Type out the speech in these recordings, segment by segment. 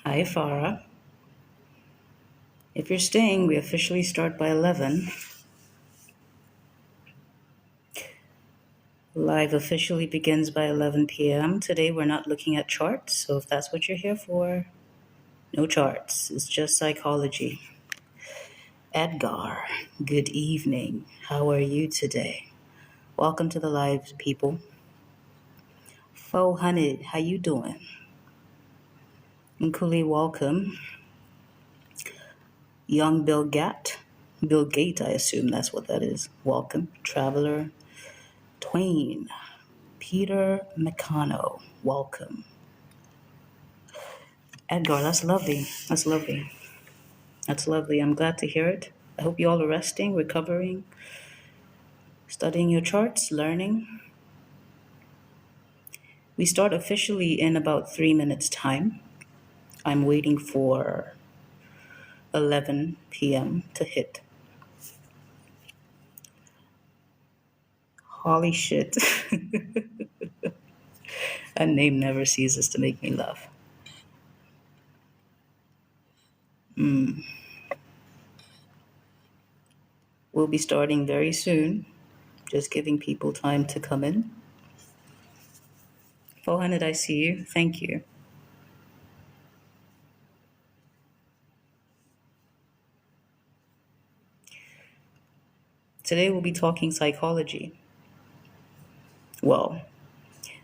Hi, Farah. If you're staying, we officially start by 11. Live officially begins by 11 p.m. Today, we're not looking at charts, so if that's what you're here for, no charts. It's just psychology. Edgar, good evening. How are you today? Welcome to the live, people. Fo Hunted, how you doing? Nkuli, welcome. Young Bill Gat. Bill Gate, I assume that's what that is. Welcome. Traveler Twain. Peter McConnell, welcome. Edgar, that's lovely. That's lovely. That's lovely. I'm glad to hear it. I hope you all are resting, recovering, studying your charts, learning. We start officially in about 3 minutes' time. I'm waiting for 11 p.m. to hit. Holy shit. That name never ceases to make me laugh. We'll be starting very soon. Just giving people time to come in. 400, I see you. Thank you. Today we'll be talking psychology. Well,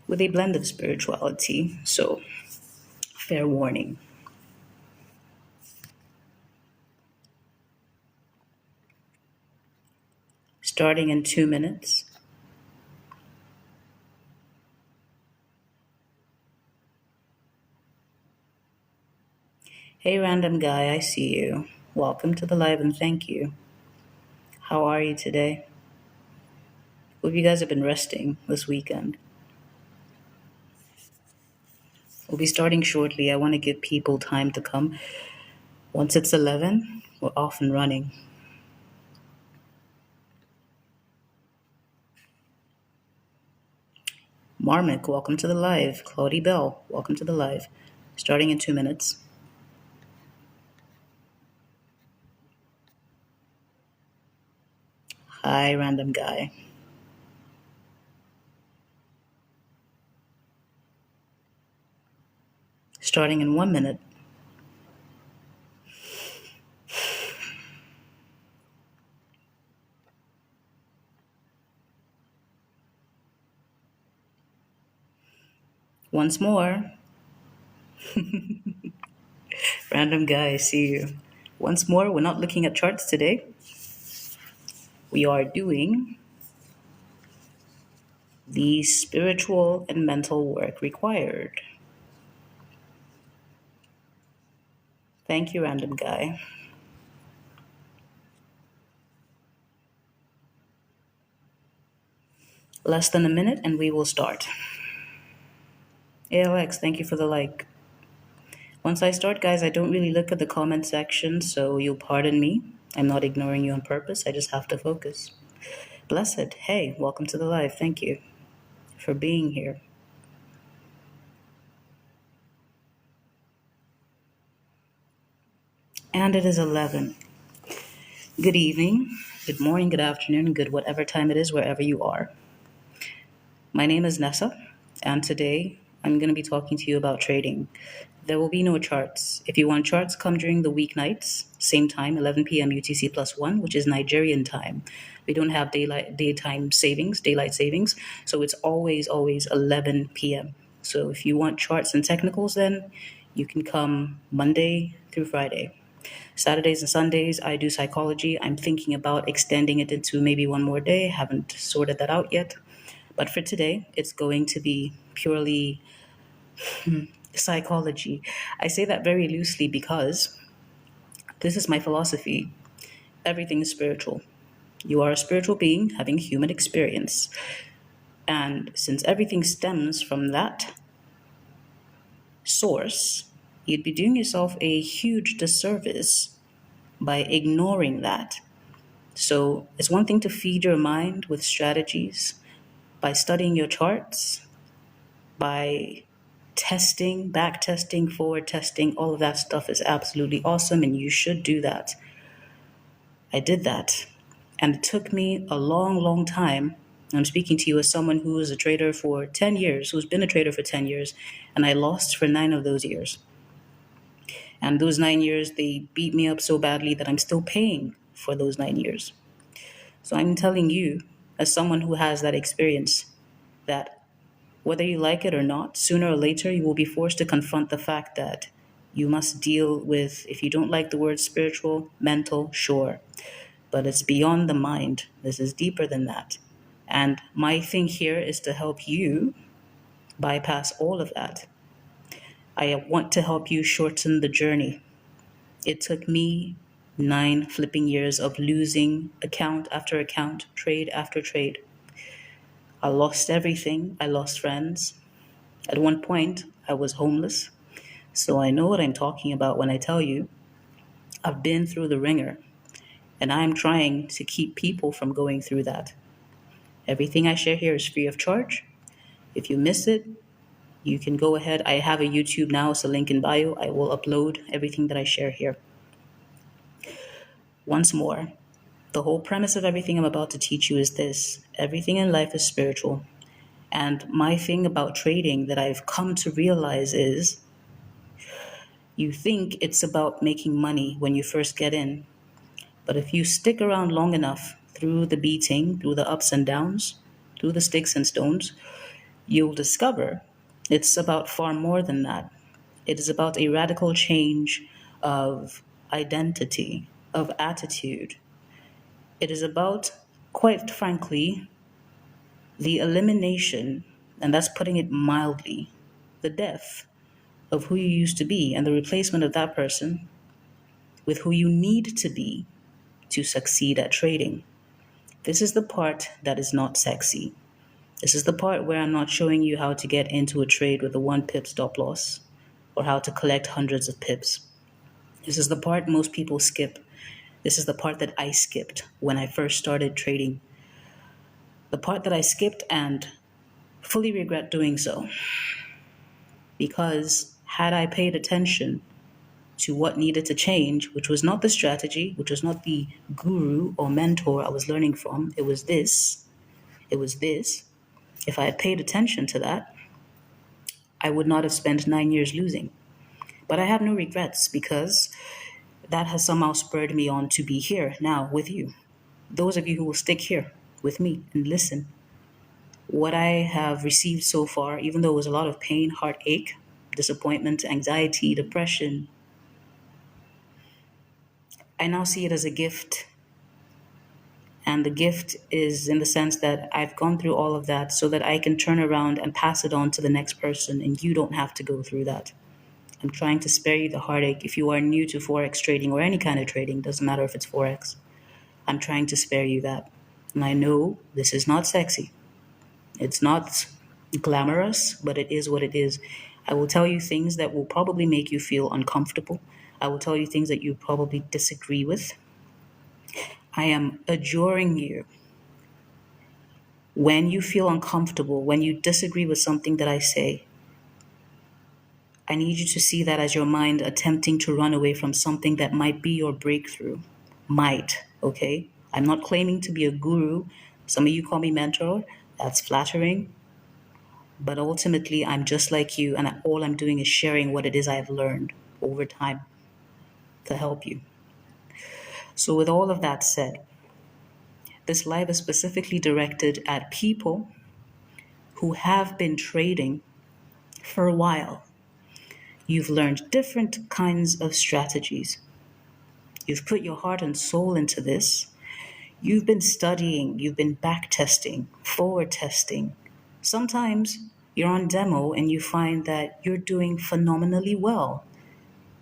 with a blend of spirituality, so fair warning. Starting in 2 minutes. Hey, random guy, I see you. Welcome to the live and thank you. How are you today? Hope you guys have been resting this weekend. We'll be starting shortly. I want to give people time to come. Once it's 11, we're off and running. Marmick, welcome to the live. Claudie Bell, welcome to the live. Starting in 2 minutes. Hi, random guy. Starting in 1 minute. Once more. Random guy, I see you. Once more, we're not looking at charts today. We are doing the spiritual and mental work required. Thank you, random guy. Less than a minute and we will start. ALX, thank you for the like. Once I start, guys, I don't really look at the comment section, so you'll pardon me. I'm not ignoring you on purpose. I just have to focus. Blessed, hey, welcome to the live. Thank you for being here. And it is 11. Good evening, good morning, good afternoon, good whatever time it is, wherever you are. My name is Nessa, and today I'm going to be talking to you about trading. There will be no charts. If you want charts, come during the weeknights, same time, 11 p.m. UTC plus 1, which is Nigerian time. We don't have daylight savings, so it's always 11 p.m. So if you want charts and technicals, then you can come Monday through Friday. Saturdays and Sundays, I do psychology. I'm thinking about extending it into maybe one more day. Haven't sorted that out yet. But for today, it's going to be purely psychology. I say that very loosely because this is my philosophy. Everything is spiritual. You are a spiritual being having human experience. And since everything stems from that source, you'd be doing yourself a huge disservice by ignoring that. So it's one thing to feed your mind with strategies by studying your charts, by testing, back testing, forward testing, all of that stuff is absolutely awesome and you should do that. I did that. And it took me a long, long time. I'm speaking to you as someone who was a trader for 10 years, who's been a trader for 10 years, and I lost for 9 of those years. And those 9 years, they beat me up so badly that I'm still paying for those 9 years. So I'm telling you, as someone who has that experience, that whether you like it or not, sooner or later you will be forced to confront the fact that you must deal with, if you don't like the word spiritual, mental, sure, but it's beyond the mind. This is deeper than that. And my thing here is to help you bypass all of that. I want to help you shorten the journey. It took me 9 flipping years of losing account after account, trade after trade. I lost everything. I lost friends. At one point, I was homeless. So I know what I'm talking about when I tell you I've been through the ringer, and I'm trying to keep people from going through that. Everything I share here is free of charge. If you miss it, you can go ahead. I have a YouTube now, it's a link in bio. I will upload everything that I share here. Once more, the whole premise of everything I'm about to teach you is this: everything in life is spiritual. And my thing about trading that I've come to realize is you think it's about making money when you first get in. But if you stick around long enough, through the beating, through the ups and downs, through the sticks and stones, you'll discover it's about far more than that. It is about a radical change of identity, of attitude. It is about, quite frankly, the elimination, and that's putting it mildly, the death of who you used to be and the replacement of that person with who you need to be to succeed at trading. This is the part that is not sexy. This is the part where I'm not showing you how to get into a trade with a 1 pip stop loss or how to collect hundreds of pips. This is the part most people skip. This is the part that I skipped when I first started trading. The part that I skipped and fully regret doing so. Because had I paid attention to what needed to change, which was not the strategy, which was not the guru or mentor I was learning from, it was this. If I had paid attention to that, I would not have spent 9 years losing. But I have no regrets because that has somehow spurred me on to be here now with you. Those of you who will stick here with me and listen. What I have received so far, even though it was a lot of pain, heartache, disappointment, anxiety, depression, I now see it as a gift. And the gift is in the sense that I've gone through all of that so that I can turn around and pass it on to the next person, and you don't have to go through that. I'm trying to spare you the heartache. If you are new to Forex trading or any kind of trading, doesn't matter if it's Forex, I'm trying to spare you that. And I know this is not sexy. It's not glamorous, but it is what it is. I will tell you things that will probably make you feel uncomfortable. I will tell you things that you probably disagree with. I am adjuring you. When you feel uncomfortable, when you disagree with something that I say, I need you to see that as your mind attempting to run away from something that might be your breakthrough. Might, okay? I'm not claiming to be a guru. Some of you call me mentor. That's flattering. But ultimately, I'm just like you, and all I'm doing is sharing what it is I've learned over time to help you. So with all of that said, this live is specifically directed at people who have been trading for a while. You've learned different kinds of strategies. You've put your heart and soul into this. You've been studying, you've been back testing, forward testing. Sometimes you're on demo and you find that you're doing phenomenally well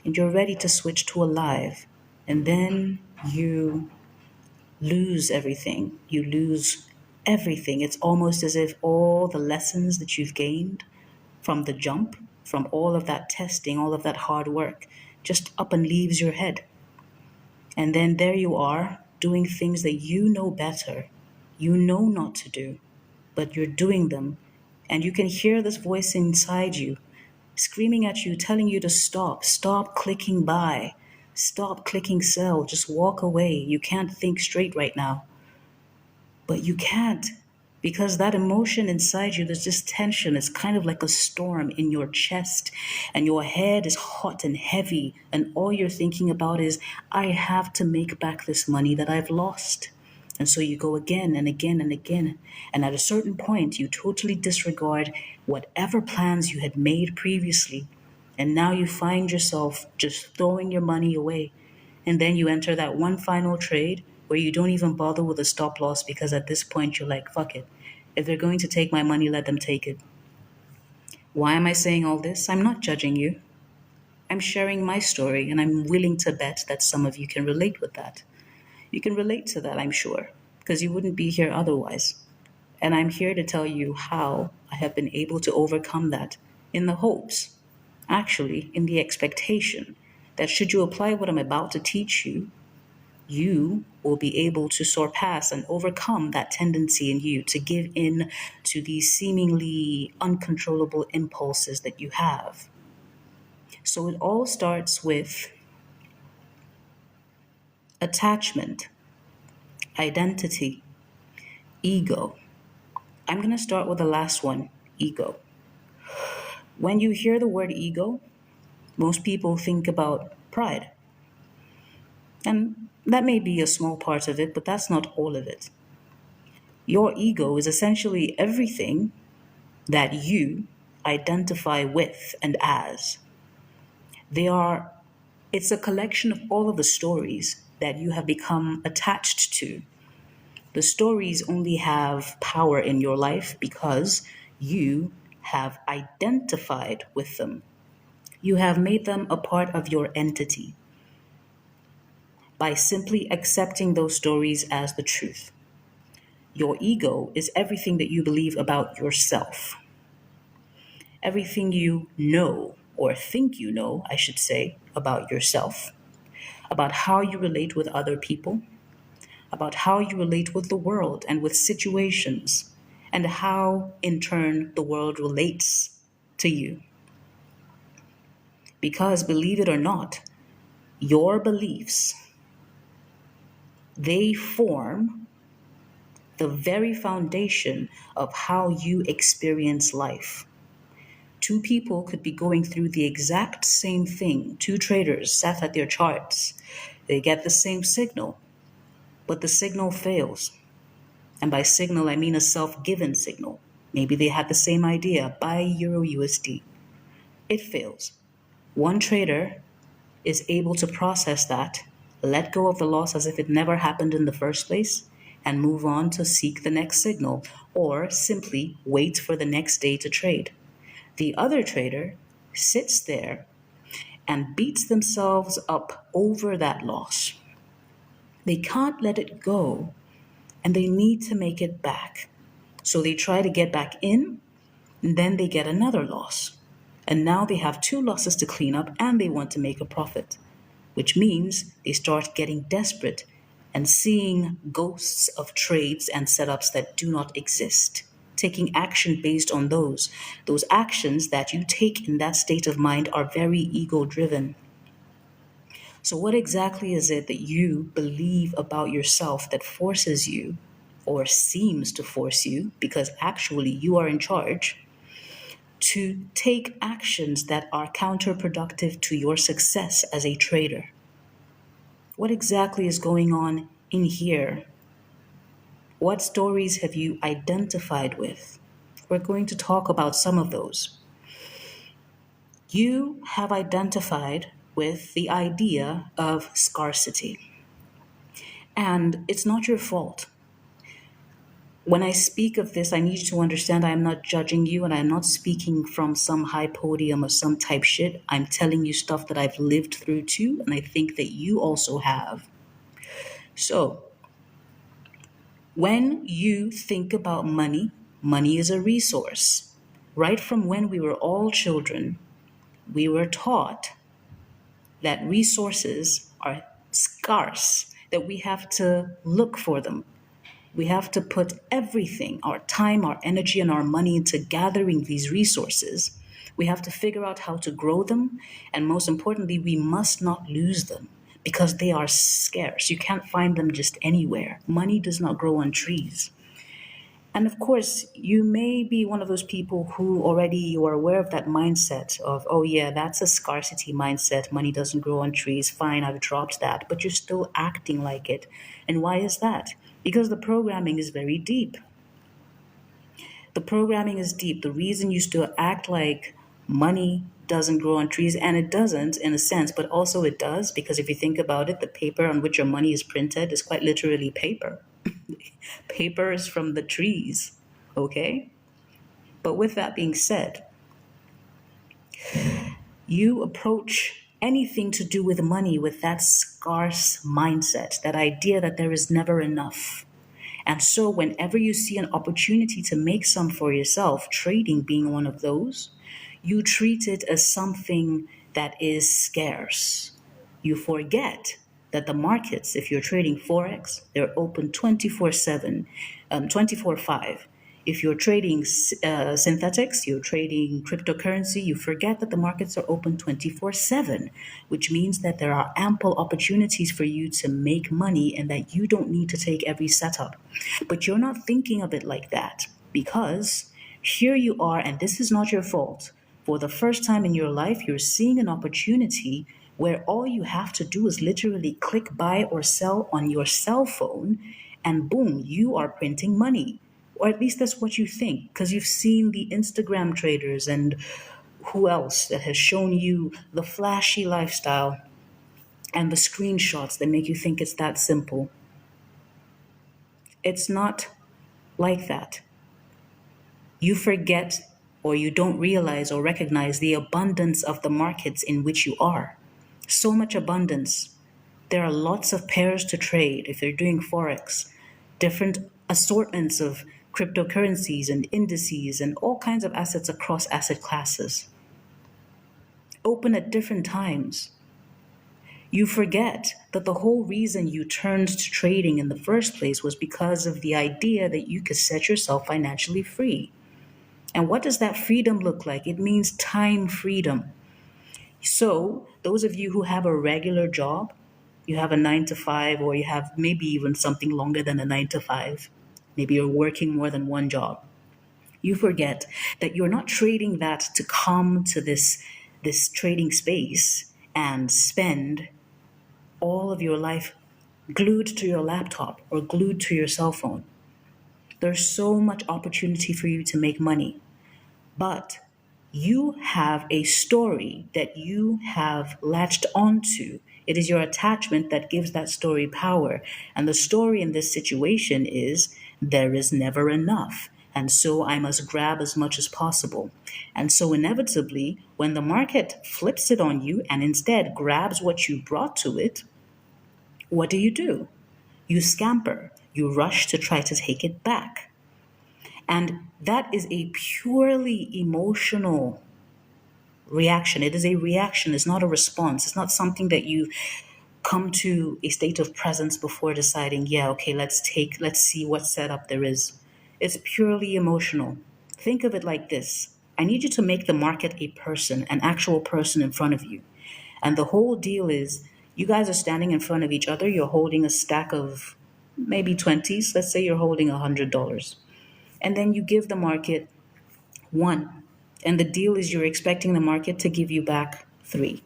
and you're ready to switch to a live. And then you lose everything. You lose everything. It's almost as if all the lessons that you've gained from the jump, from all of that testing, all of that hard work, just up and leaves your head. And then there you are doing things that you know better, you know not to do, but you're doing them. And you can hear this voice inside you screaming at you, telling you to stop clicking buy, stop clicking sell, just walk away. You can't think straight right now. But you can't, because that emotion inside you, there's this tension. It's kind of like a storm in your chest, and your head is hot and heavy. And all you're thinking about is, I have to make back this money that I've lost. And so you go again and again and again. And at a certain point, you totally disregard whatever plans you had made previously. And now you find yourself just throwing your money away. And then you enter that one final trade where you don't even bother with a stop loss, because at this point you're like, fuck it. If they're going to take my money, let them take it. Why am I saying all this? I'm not judging you. I'm sharing my story, and I'm willing to bet that some of you can relate with that. You can relate to that, I'm sure, because you wouldn't be here otherwise. And I'm here to tell you how I have been able to overcome that, in the hopes, actually, in the expectation that should you apply what I'm about to teach you, you will be able to surpass and overcome that tendency in you to give in to these seemingly uncontrollable impulses that you have. So it all starts with attachment, identity, ego. I'm going to start with the last one, ego. When you hear the word ego, most people think about pride. And that may be a small part of it, but that's not all of it. Your ego is essentially everything that you identify with and as. They are, it's a collection of all of the stories that you have become attached to. The stories only have power in your life because you have identified with them. You have made them a part of your entity by simply accepting those stories as the truth. Your ego is everything that you believe about yourself, everything you know, or think you know, I should say, about yourself, about how you relate with other people, about how you relate with the world and with situations, and how, in turn, the world relates to you. Because, believe it or not, your beliefs, they form the very foundation of how you experience life. Two people could be going through the exact same thing. Two traders sat at their charts. They get the same signal, but the signal fails. And by signal, I mean a self-given signal. Maybe they had the same idea, buy Euro USD. It fails. One trader is able to process that, let go of the loss as if it never happened in the first place, and move on to seek the next signal, or simply wait for the next day to trade. The other trader sits there and beats themselves up over that loss. They can't let it go, and they need to make it back. So they try to get back in, and then they get another loss. And now they have two losses to clean up, and they want to make a profit, which means they start getting desperate and seeing ghosts of trades and setups that do not exist, taking action based on those. Those actions that you take in that state of mind are very ego driven. So, what exactly is it that you believe about yourself that forces you, or seems to force you, because actually you are in charge, to take actions that are counterproductive to your success as a trader? What exactly is going on in here? What stories have you identified with? We're going to talk about some of those. You have identified with the idea of scarcity, and it's not your fault. When I speak of this, I need you to understand I am not judging you, and I'm not speaking from some high podium or some type shit. I'm telling you stuff that I've lived through too, and I think that you also have. So, when you think about money, money is a resource. Right from when we were all children, we were taught that resources are scarce, that we have to look for them. We have to put everything, our time, our energy, and our money into gathering these resources, We have to figure out how to grow them. And most importantly, we must not lose them because they are scarce. You can't find them just anywhere. Money does not grow on trees. And of course, you may be one of those people who already you are aware of that mindset of, oh yeah, that's a scarcity mindset. Money doesn't grow on trees. Fine, I've dropped that. But you're still acting like it. And why is that? Because the programming is very deep. The programming is deep. The reason you still act like money doesn't grow on trees, and it doesn't in a sense, but also it does, because if you think about it, the paper on which your money is printed is quite literally paper. Paper is from the trees, okay? But with that being said, you approach anything to do with money with that scarce mindset, that idea that there is never enough. And so, whenever you see an opportunity to make some for yourself, trading being one of those, you treat it as something that is scarce. You forget that the markets, if you're trading Forex, they're open 24/7, 24/5. If you're trading synthetics, you're trading cryptocurrency, you forget that the markets are open 24/7, which means that there are ample opportunities for you to make money and that you don't need to take every setup. But you're not thinking of it like that because here you are, and this is not your fault. For the first time in your life, you're seeing an opportunity where all you have to do is literally click buy or sell on your cell phone, and boom, you are printing money. Or at least that's what you think, because you've seen the Instagram traders and who else that has shown you the flashy lifestyle and the screenshots that make you think it's that simple. It's not like that. You forget or you don't realize or recognize the abundance of the markets in which you are. So much abundance. There are lots of pairs to trade if you're doing Forex, different assortments of cryptocurrencies and indices and all kinds of assets across asset classes. Open at different times. You forget that the whole reason you turned to trading in the first place was because of the idea that you could set yourself financially free. And what does that freedom look like? It means time freedom. So, those of you who have a regular job, you have a 9 to 5, or you have maybe even something longer than a 9 to 5, maybe you're working more than one job. You forget that you're not trading that to come to this trading space and spend all of your life glued to your laptop or glued to your cell phone. There's so much opportunity for you to make money. But you have a story that you have latched onto. It is your attachment that gives that story power. And the story in this situation is there is never enough. And so I must grab as much as possible. And so inevitably, when the market flips it on you and instead grabs what you brought to it, what do? You scamper. You rush to try to take it back. And that is a purely emotional reaction. It is a reaction, it's not a response. It's not something that you come to a state of presence before deciding, yeah, okay, let's see what setup there is. It's purely emotional. Think of it like this. I need you to make the market a person, an actual person in front of you. And the whole deal is you guys are standing in front of each other. You're holding a stack of maybe 20s. Let's say you're holding $100. And then you give the market one. And the deal is you're expecting the market to give you back three.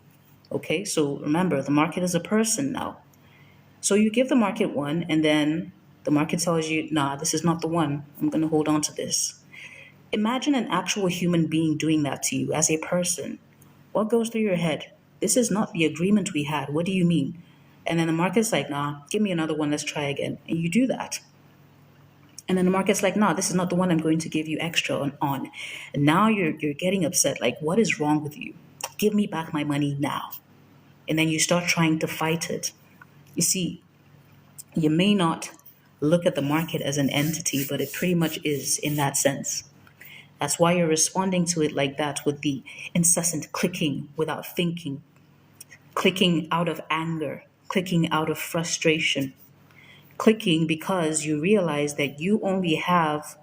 Okay, so remember, the market is a person now. So you give the market one, and then the market tells you, nah, this is not the one. I'm going to hold on to this. Imagine an actual human being doing that to you as a person. What goes through your head? This is not the agreement we had. What do you mean? And then the market's like, nah, give me another one. Let's try again. And you do that. And then the market's like, nah, this is not the one I'm going to give you extra on. And now you're getting upset. Like, what is wrong with you? Give me back my money now. And then you start trying to fight it. You see, you may not look at the market as an entity, but it pretty much is in that sense. That's why you're responding to it like that, with the incessant clicking without thinking, clicking out of anger, clicking out of frustration, clicking because you realize that you only have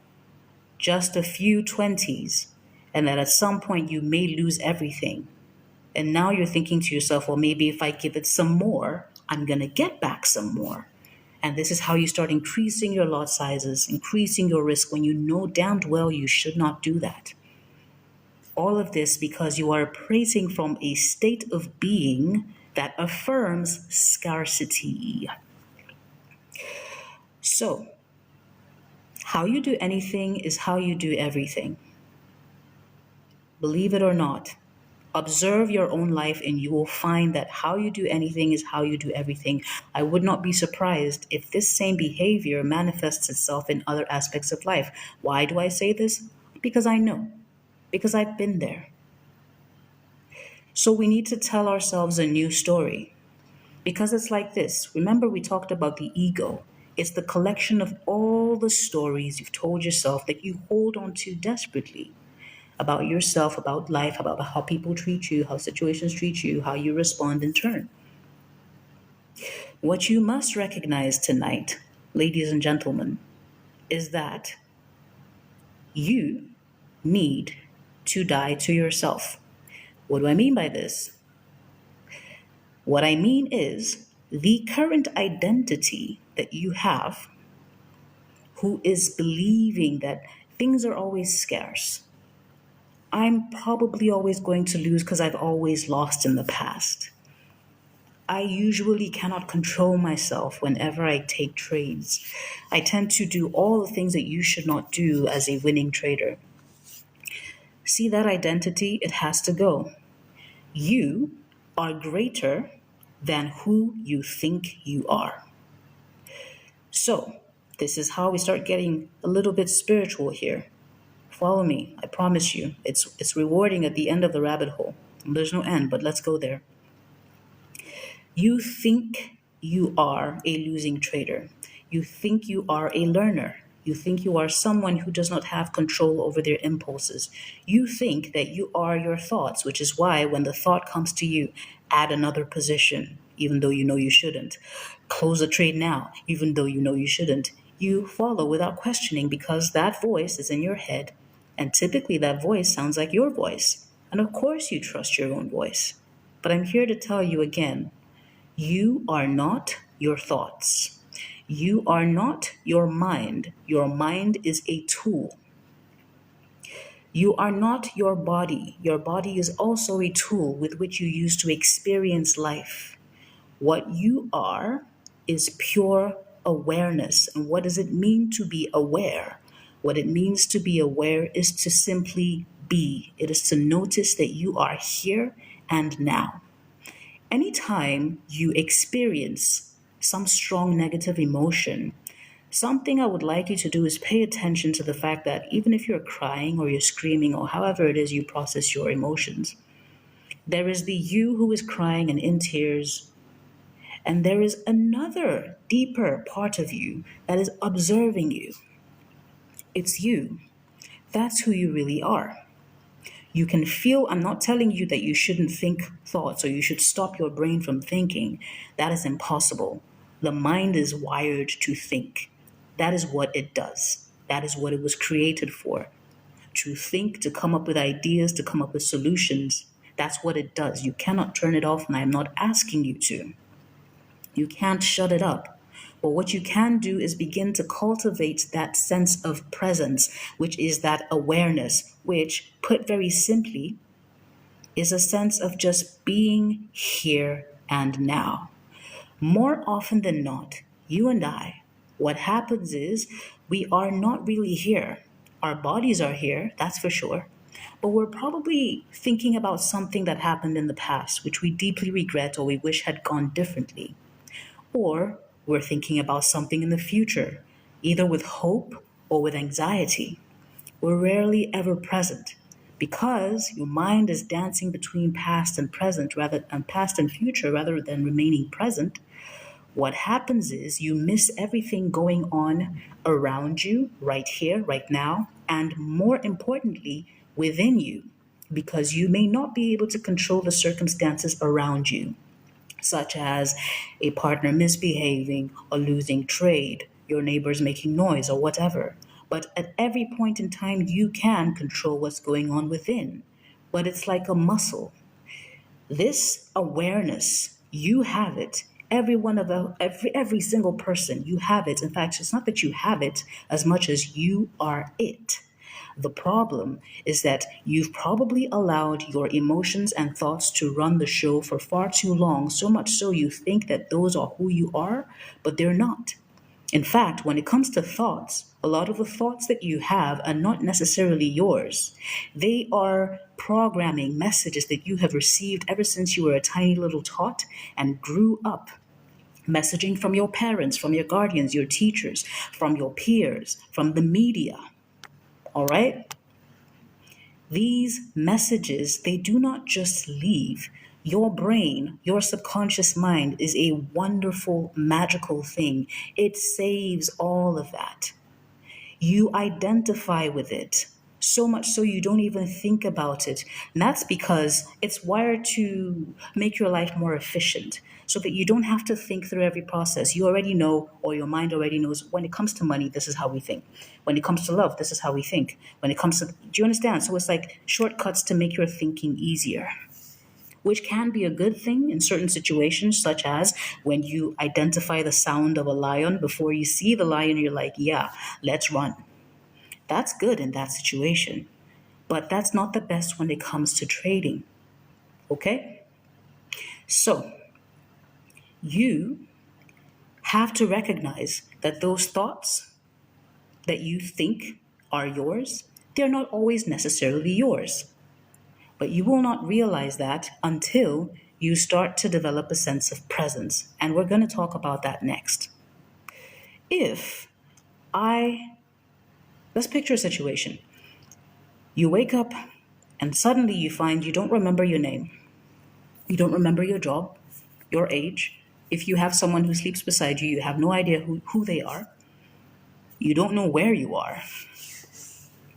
just a few 20s and that at some point you may lose everything. And now you're thinking to yourself, well, maybe if I give it some more, I'm going to get back some more. And this is how you start increasing your lot sizes, increasing your risk when you know damned well you should not do that. All of this because you are operating from a state of being that affirms scarcity. So, how you do anything is how you do everything. Believe it or not, observe your own life and you will find that how you do anything is how you do everything. I would not be surprised if this same behavior manifests itself in other aspects of life. Why do I say this? Because I know, because I've been there. So we need to tell ourselves a new story. Because it's like this. Remember, we talked about the ego. It's the collection of all the stories you've told yourself that you hold on to desperately about yourself, about life, about how people treat you, how situations treat you, how you respond in turn. What you must recognize tonight, ladies and gentlemen, is that you need to die to yourself. What do I mean by this? What I mean is the current identity that you have, who is believing that things are always scarce. I'm probably always going to lose because I've always lost in the past. I usually cannot control myself whenever I take trades. I tend to do all the things that you should not do as a winning trader. See that identity? It has to go. You are greater than who you think you are. So, this is how we start getting a little bit spiritual here. Follow me, I promise you. It's rewarding at the end of the rabbit hole. There's no end, but let's go there. You think you are a losing trader. You think you are a learner. You think you are someone who does not have control over their impulses. You think that you are your thoughts, which is why when the thought comes to you, add another position, even though you know you shouldn't. Close a trade now, even though you know you shouldn't. You follow without questioning because that voice is in your head. And typically that voice sounds like your voice. And of course you trust your own voice. But I'm here to tell you again, you are not your thoughts. You are not your mind. Your mind is a tool. You are not your body. Your body is also a tool with which you use to experience life. What you are is pure awareness. And what does it mean to be aware? What it means to be aware is to simply be. It is to notice that you are here and now. Anytime you experience some strong negative emotion, something I would like you to do is pay attention to the fact that even if you're crying or you're screaming or however it is you process your emotions, there is the you who is crying and in tears, and there is another deeper part of you that is observing you. It's you. That's who you really are. You can feel, I'm not telling you that you shouldn't think thoughts or you should stop your brain from thinking. That is impossible. The mind is wired to think. That is what it does. That is what it was created for. To think, to come up with ideas, to come up with solutions. That's what it does. You cannot turn it off, and I'm not asking you to. You can't shut it up. But what you can do is begin to cultivate that sense of presence, which is that awareness, which, put very simply, is a sense of just being here and now. More often than not, you and I, what happens is we are not really here. Our bodies are here, that's for sure. But we're probably thinking about something that happened in the past, which we deeply regret or we wish had gone differently. Or we're thinking about something in the future, either with hope or with anxiety. We're rarely ever present because your mind is dancing between past and present rather and past and future rather than remaining present. What happens is you miss everything going on around you, right here, right now, and more importantly, within you, because you may not be able to control the circumstances around you, such as a partner misbehaving or losing trade, your neighbors making noise, or whatever. But at every point in time, you can control what's going on within. But it's like a muscle. This awareness, you have it. Every one of every single person, you have it. In fact, it's not that you have it as much as you are it. The problem is that you've probably allowed your emotions and thoughts to run the show for far too long, so much so you think that those are who you are, but they're not. In fact, when it comes to thoughts, a lot of the thoughts that you have are not necessarily yours. They are programming messages that you have received ever since you were a tiny little tot and grew up. Messaging from your parents, from your guardians, your teachers, from your peers, from the media. All right? These messages, they do not just leave. Your brain, your subconscious mind is a wonderful, magical thing. It saves all of that. You identify with it so much so you don't even think about it. And that's because it's wired to make your life more efficient so that you don't have to think through every process. You already know, or your mind already knows, when it comes to money, this is how we think. When it comes to love, this is how we think. When it comes to, do you understand? So it's like shortcuts to make your thinking easier, which can be a good thing in certain situations, such as when you identify the sound of a lion before you see the lion, you're like, yeah, let's run. That's good in that situation. But that's not the best when it comes to trading. Okay? So you have to recognize that those thoughts that you think are yours, they're not always necessarily yours. But you will not realize that until you start to develop a sense of presence. And we're going to talk about that next. If I, let's picture a situation. You wake up and suddenly you find you don't remember your name. You don't remember your job, your age. If you have someone who sleeps beside you, you have no idea who they are. You don't know where you are.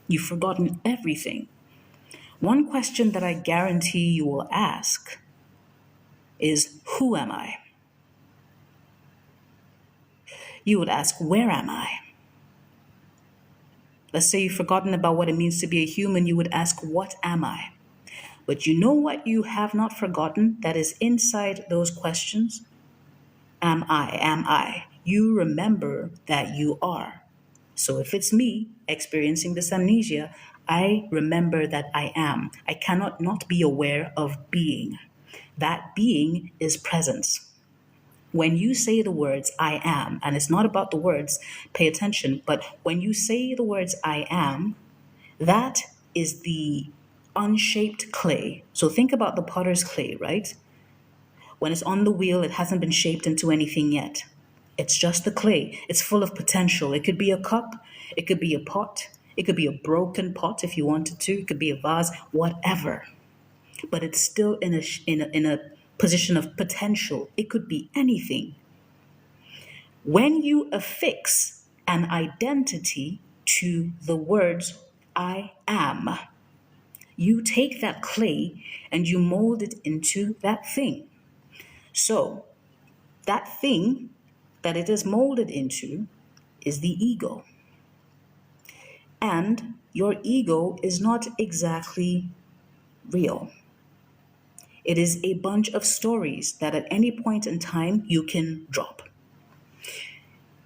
You've forgotten everything. One question that I guarantee you will ask is, who am I? You would ask, where am I? Let's say you've forgotten about what it means to be a human, you would ask, what am I? But you know what you have not forgotten that is inside those questions? Am I? Am I? You remember that you are. So if it's me experiencing this amnesia, I remember that I am. I cannot not be aware of being. That being is presence. When you say the words I am, and it's not about the words, pay attention, but when you say the words I am, that is the unshaped clay. So think about the potter's clay, right? When it's on the wheel, it hasn't been shaped into anything yet. It's just the clay. It's full of potential. It could be a cup, it could be a pot, it could be a broken pot if you wanted to, it could be a vase, whatever. But it's still in a position of potential. It could be anything. When you affix an identity to the words I am, you take that clay and you mold it into that thing. So, that thing that it is molded into is the ego. And your ego is not exactly real. It is a bunch of stories that at any point in time you can drop.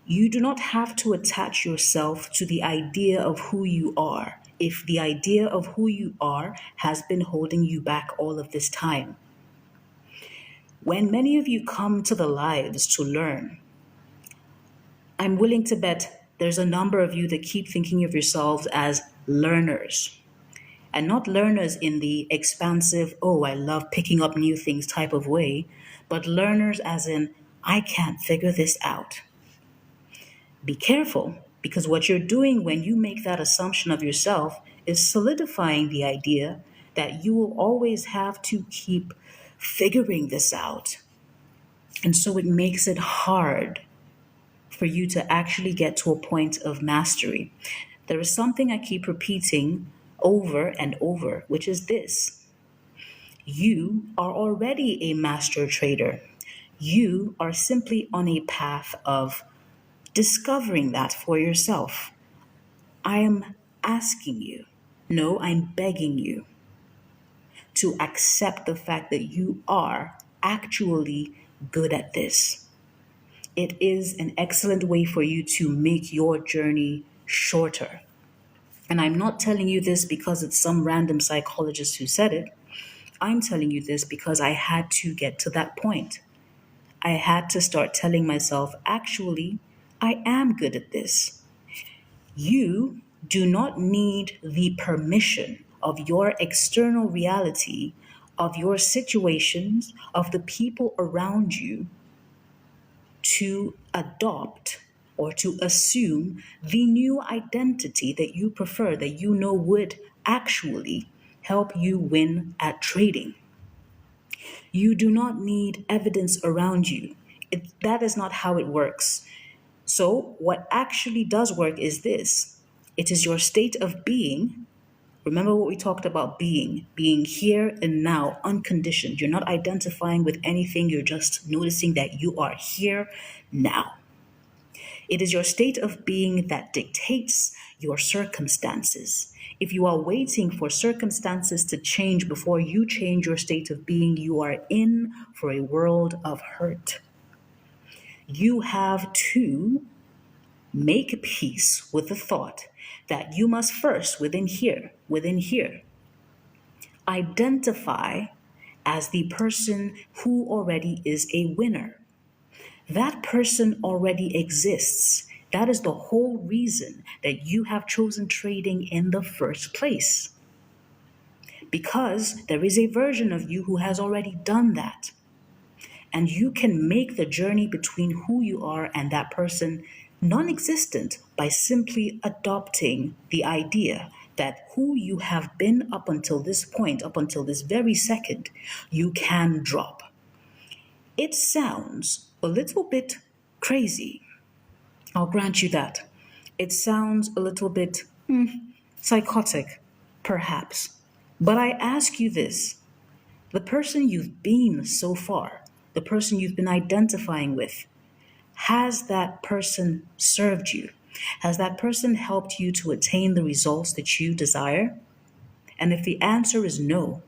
You do not have to attach yourself to the idea of who you are if the idea of who you are has been holding you back all of this time. When many of you come to the lives to learn, I'm willing to bet there's a number of you that keep thinking of yourselves as learners. And not learners in the expansive, oh, I love picking up new things type of way, but learners as in, I can't figure this out. Be careful, because what you're doing when you make that assumption of yourself is solidifying the idea that you will always have to keep figuring this out. And so it makes it hard for you to actually get to a point of mastery. There is something I keep repeating over and over, which is this: you are already a master trader. You are simply on a path of discovering that for yourself. I am asking you, no, I'm begging you to accept the fact that you are actually good at this. It is an excellent way for you to make your journey shorter. And I'm not telling you this because it's some random psychologist who said it. I'm telling you this because I had to get to that point. I had to start telling myself, actually, I am good at this. You do not need the permission of your external reality, of your situations, of the people around you to adopt or to assume the new identity that you prefer, that you know would actually help you win at trading. You do not need evidence around you. That is not how it works. So, what actually does work is this: it is your state of being. Remember what we talked about being here and now, unconditioned. You're not identifying with anything, you're just noticing that you are here now. It is your state of being that dictates your circumstances. If you are waiting for circumstances to change before you change your state of being, you are in for a world of hurt. You have to make peace with the thought that you must first, within here, identify as the person who already is a winner. That person already exists. That is the whole reason that you have chosen trading in the first place. Because there is a version of you who has already done that. And you can make the journey between who you are and that person non existent by simply adopting the idea that who you have been up until this point, up until this very second, you can drop. It sounds a little bit crazy. I'll grant you that. It sounds a little bit psychotic, perhaps. But I ask you this: the person you've been so far, the person you've been identifying with, has that person served you? Has that person helped you to attain the results that you desire? And if the answer is no,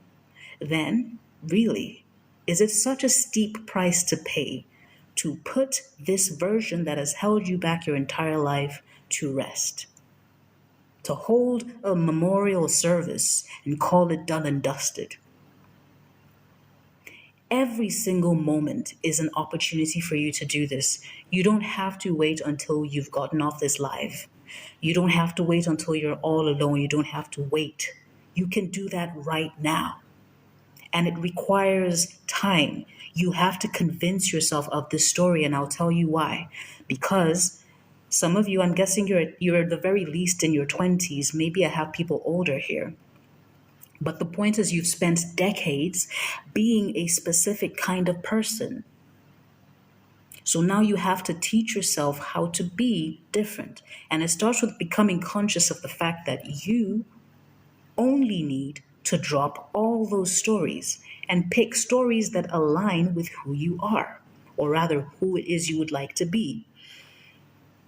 then really, is it such a steep price to pay to put this version that has held you back your entire life to rest? To hold a memorial service and call it done and dusted? Every single moment is an opportunity for you to do this. You don't have to wait until you've gotten off this live. You don't have to wait until you're all alone. You don't have to wait. You can do that right now. And it requires time. You have to convince yourself of this story, and I'll tell you why. Because some of you, I'm guessing you're at the very least in your 20s. Maybe I have people older here. But the point is, you've spent decades being a specific kind of person. So now you have to teach yourself how to be different. And it starts with becoming conscious of the fact that you only need to drop all those stories and pick stories that align with who you are, or rather, who it is you would like to be.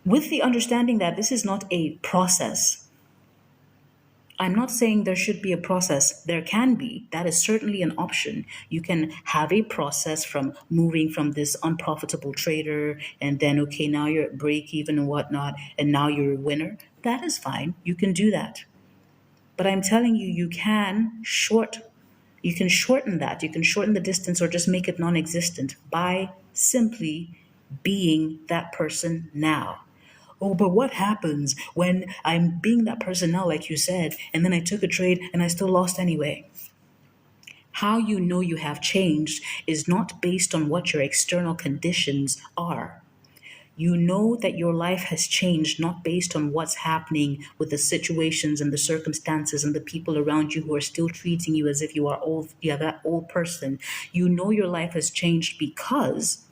With the understanding that this is not a process. I'm not saying there should be a process. There can be. That is certainly an option. You can have a process from moving from this unprofitable trader and then, okay, now you're at break even and whatnot, and now you're a winner. That is fine. You can do that. But I'm telling you, you can shorten that. You can shorten the distance or just make it non-existent by simply being that person now. Oh, but what happens when I'm being that person now, like you said, and then I took a trade and I still lost anyway? How you know you have changed is not based on what your external conditions are. You know that your life has changed not based on what's happening with the situations and the circumstances and the people around you who are still treating you as if you're that old person. You know your life has changed because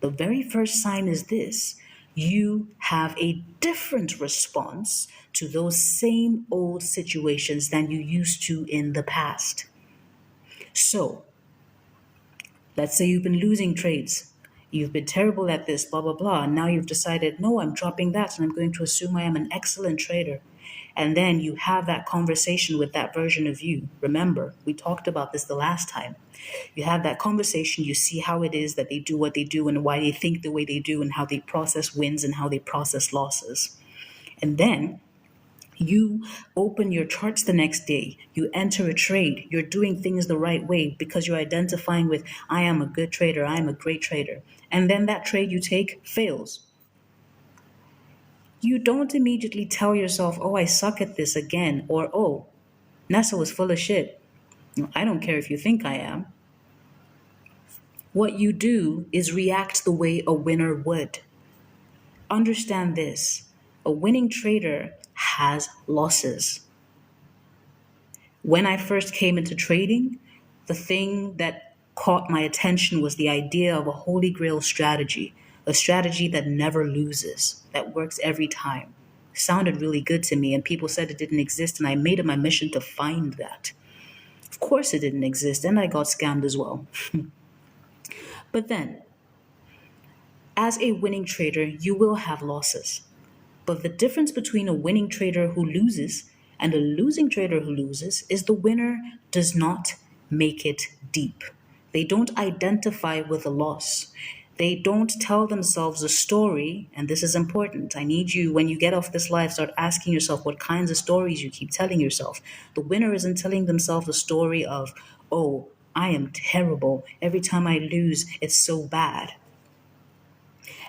the very first sign is this: you have a different response to those same old situations than you used to in the past. So, let's say you've been losing trades. You've been terrible at this, blah, blah, blah. And now you've decided, no, I'm dropping that and I'm going to assume I am an excellent trader. And then you have that conversation with that version of you. Remember, we talked about this the last time. You have that conversation, you see how it is that they do what they do and why they think the way they do and how they process wins and how they process losses. And then you open your charts the next day, you enter a trade, you're doing things the right way because you're identifying with, I am a good trader, I am a great trader. And then that trade you take fails. You don't immediately tell yourself, oh, I suck at this again, or oh, Nessa was full of shit. No, I don't care if you think I am. What you do is react the way a winner would. Understand this: a winning trader has losses. When I first came into trading, the thing that caught my attention was the idea of a holy grail strategy, a strategy that never loses, that works every time. Sounded really good to me, and people said it didn't exist, and I made it my mission to find that. Of course, it didn't exist, and I got scammed as well. But then, as a winning trader, you will have losses. But the difference between a winning trader who loses and a losing trader who loses is the winner does not make it deep. They don't identify with a loss. They don't tell themselves a story, and this is important. I need you, when you get off this live, start asking yourself what kinds of stories you keep telling yourself. The winner isn't telling themselves the story of, oh, I am terrible. Every time I lose, it's so bad.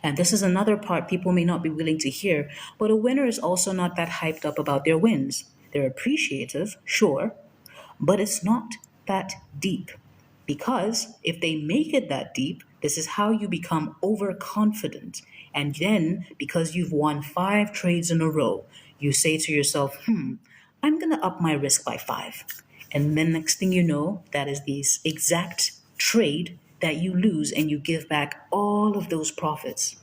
And this is another part people may not be willing to hear, but a winner is also not that hyped up about their wins. They're appreciative, sure, but it's not that deep. Because if they make it that deep, this is how you become overconfident. And then, because you've won 5 trades in a row, you say to yourself, I'm going to up my risk by 5. And then next thing you know, that is the exact trade that you lose and you give back all of those profits.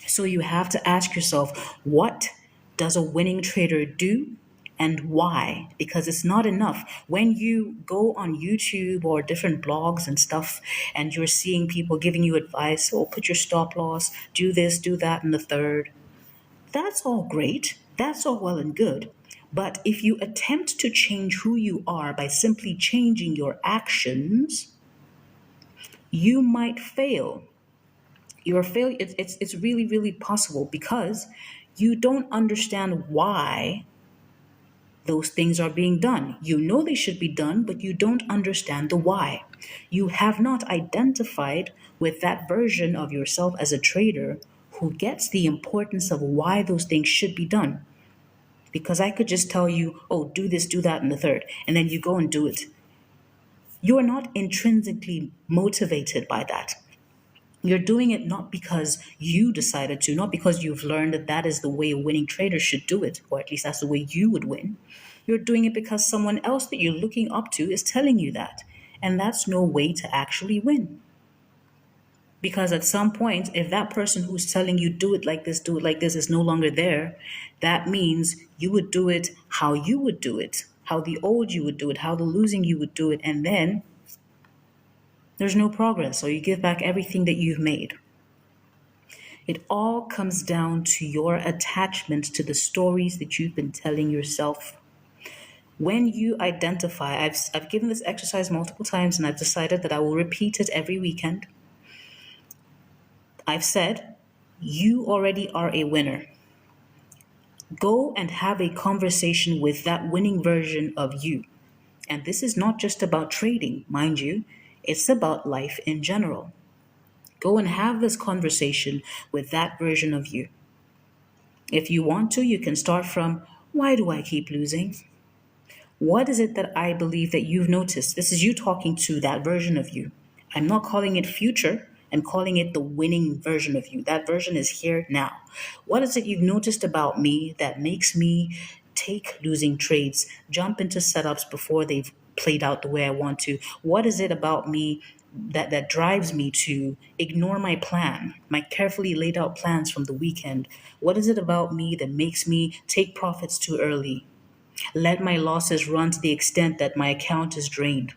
So you have to ask yourself, what does a winning trader do and why? Because it's not enough. When you go on YouTube or different blogs and stuff and you're seeing people giving you advice, oh, put your stop loss, do this, do that, and the third, that's all great. That's all well and good. But if you attempt to change who you are by simply changing your actions, you might fail. Your failure, it's really, really possible because you don't understand why those things are being done. You know they should be done, but you don't understand the why. You have not identified with that version of yourself as a trader who gets the importance of why those things should be done. Because I could just tell you, oh, do this, do that, and the third, and then you go and do it. You are not intrinsically motivated by that. You're doing it not because you decided to, not because you've learned that that is the way a winning trader should do it, or at least that's the way you would win. You're doing it because someone else that you're looking up to is telling you that. And that's no way to actually win. Because at some point, if that person who's telling you do it like this is no longer there, that means you would do it how you would do it, how the old you would do it, how the losing you would do it, and then there's no progress, so you give back everything that you've made. It all comes down to your attachment to the stories that you've been telling yourself. When you identify, I've given this exercise multiple times and I've decided that I will repeat it every weekend. I've said, you already are a winner. Go and have a conversation with that winning version of you. And this is not just about trading, mind you, it's about life in general. Go and have this conversation with that version of you. If you want to, you can start from, why do I keep losing? What is it that I believe that you've noticed? This is you talking to that version of you. I'm not calling it future. I'm calling it the winning version of you. That version is here now. What is it you've noticed about me that makes me take losing trades, jump into setups before they've played out the way I want to? What is it about me that drives me to ignore my plan, my carefully laid out plans from the weekend? What is it about me that makes me take profits too early? Let my losses run to the extent that my account is drained.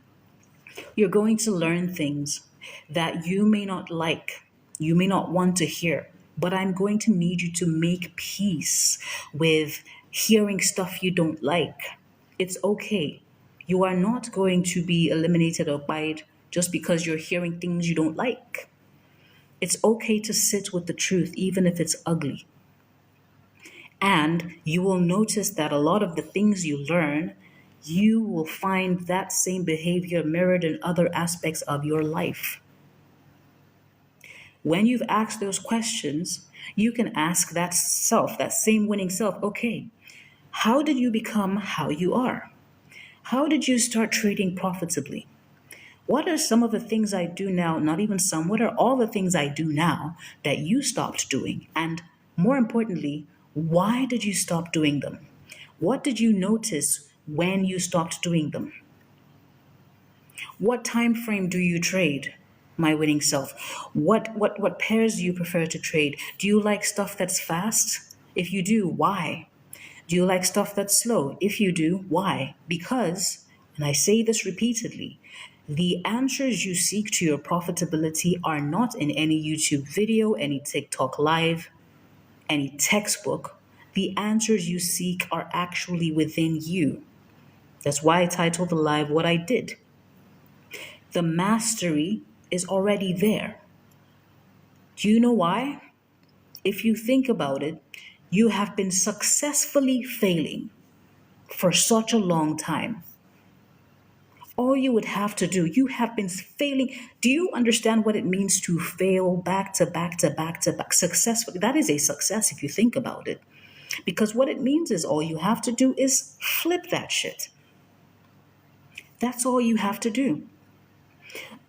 You're going to learn things that you may not like, you may not want to hear, but I'm going to need you to make peace with hearing stuff you don't like. It's okay. You are not going to be eliminated or by just because you're hearing things you don't like. It's okay to sit with the truth, even if it's ugly. And you will notice that a lot of the things you learn, you will find that same behavior mirrored in other aspects of your life. When you've asked those questions, you can ask that self, that same winning self, okay, how did you become how you are? How did you start trading profitably? What are some of the things I do now? Not even some, what are all the things I do now that you stopped doing? And more importantly, why did you stop doing them? What did you notice when you stopped doing them? What time frame do you trade? My winning self. What pairs do you prefer to trade? Do you like stuff that's fast? If you do, why? Do you like stuff that's slow? If you do, why? Because, and I say this repeatedly, the answers you seek to your profitability are not in any YouTube video, any TikTok live, any textbook. The answers you seek are actually within you. That's why I titled the live what I did. The mastery is already there. Do you know why? If you think about it, you have been successfully failing for such a long time. All you would have to do, you have been failing. Do you understand what it means to fail back to back to back to back successfully? That is a success if you think about it. Because what it means is all you have to do is flip that shit. That's all you have to do.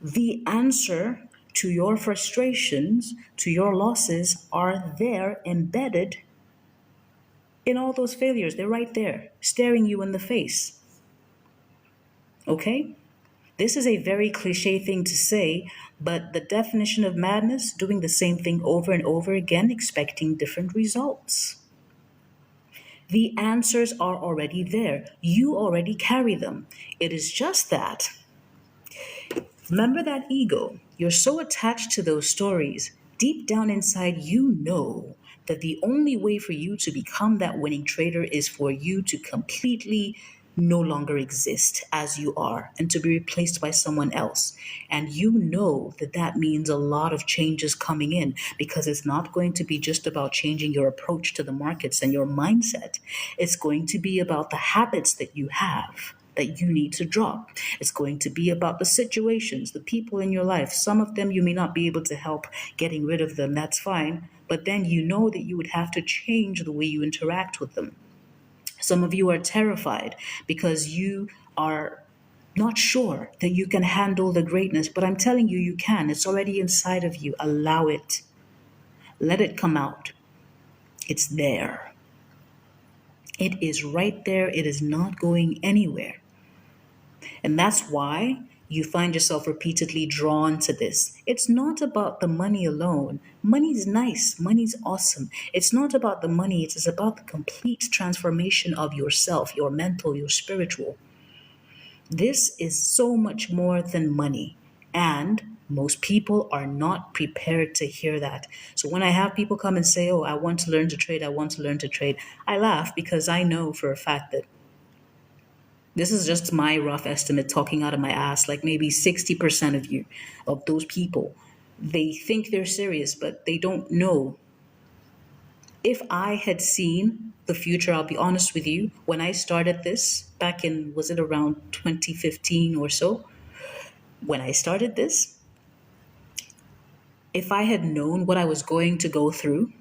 The answer to your frustrations, to your losses, are there embedded in all those failures. They're right there, staring you in the face. Okay? This is a very cliche thing to say, but the definition of madness, doing the same thing over and over again, expecting different results. The answers are already there. You already carry them. It is just that, remember that ego? You're so attached to those stories. Deep down inside, you know that the only way for you to become that winning trader is for you to completely no longer exist as you are and to be replaced by someone else. And you know that that means a lot of changes coming in because it's not going to be just about changing your approach to the markets and your mindset. It's going to be about the habits that you have that you need to drop. It's going to be about the situations, the people in your life. Some of them you may not be able to help getting rid of them, that's fine. But then you know that you would have to change the way you interact with them. Some of you are terrified because you are not sure that you can handle the greatness, but I'm telling you, you can. It's already inside of you. Allow it. Let it come out. It's there. It is right there. It is not going anywhere. And that's why you find yourself repeatedly drawn to this. It's not about the money alone. Money's nice, money's awesome. It's not about the money, it is about the complete transformation of yourself, your mental, your spiritual. This is so much more than money. And most people are not prepared to hear that. So when I have people come and say, oh, I want to learn to trade, I want to learn to trade, I laugh because I know for a fact that this is just my rough estimate talking out of my ass, like maybe 60% of you, of those people, they think they're serious, but they don't know. If I had seen the future, I'll be honest with you, when I started this back in, was it around 2015 or so? When I started this, if I had known what I was going to go through,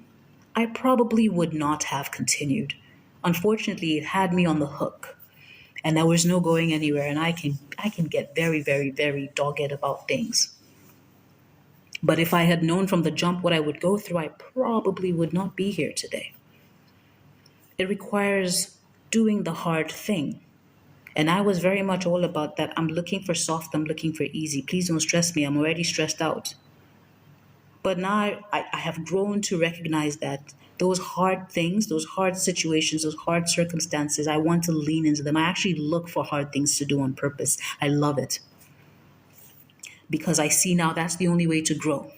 I probably would not have continued. Unfortunately, it had me on the hook and there was no going anywhere, and I can get very, very, very dogged about things. But if I had known from the jump what I would go through, I probably would not be here today. It requires doing the hard thing. And I was very much all about that. I'm looking for soft, I'm looking for easy. Please don't stress me. I'm already stressed out. But now I have grown to recognize that those hard things, those hard situations, those hard circumstances, I want to lean into them. I actually look for hard things to do on purpose. I love it because I see now that's the only way to grow.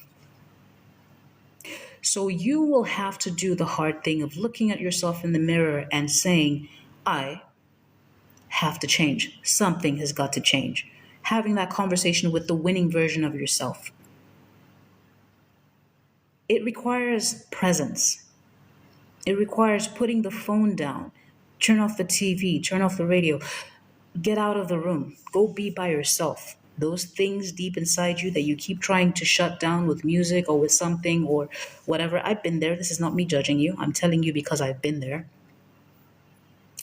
So you will have to do the hard thing of looking at yourself in the mirror and saying, I have to change. Something has got to change. Having that conversation with the winning version of yourself. It requires presence. It requires putting the phone down, turn off the TV, turn off the radio, get out of the room, go be by yourself. Those things deep inside you that you keep trying to shut down with music or with something or whatever. I've been there. This is not me judging you. I'm telling you because I've been there.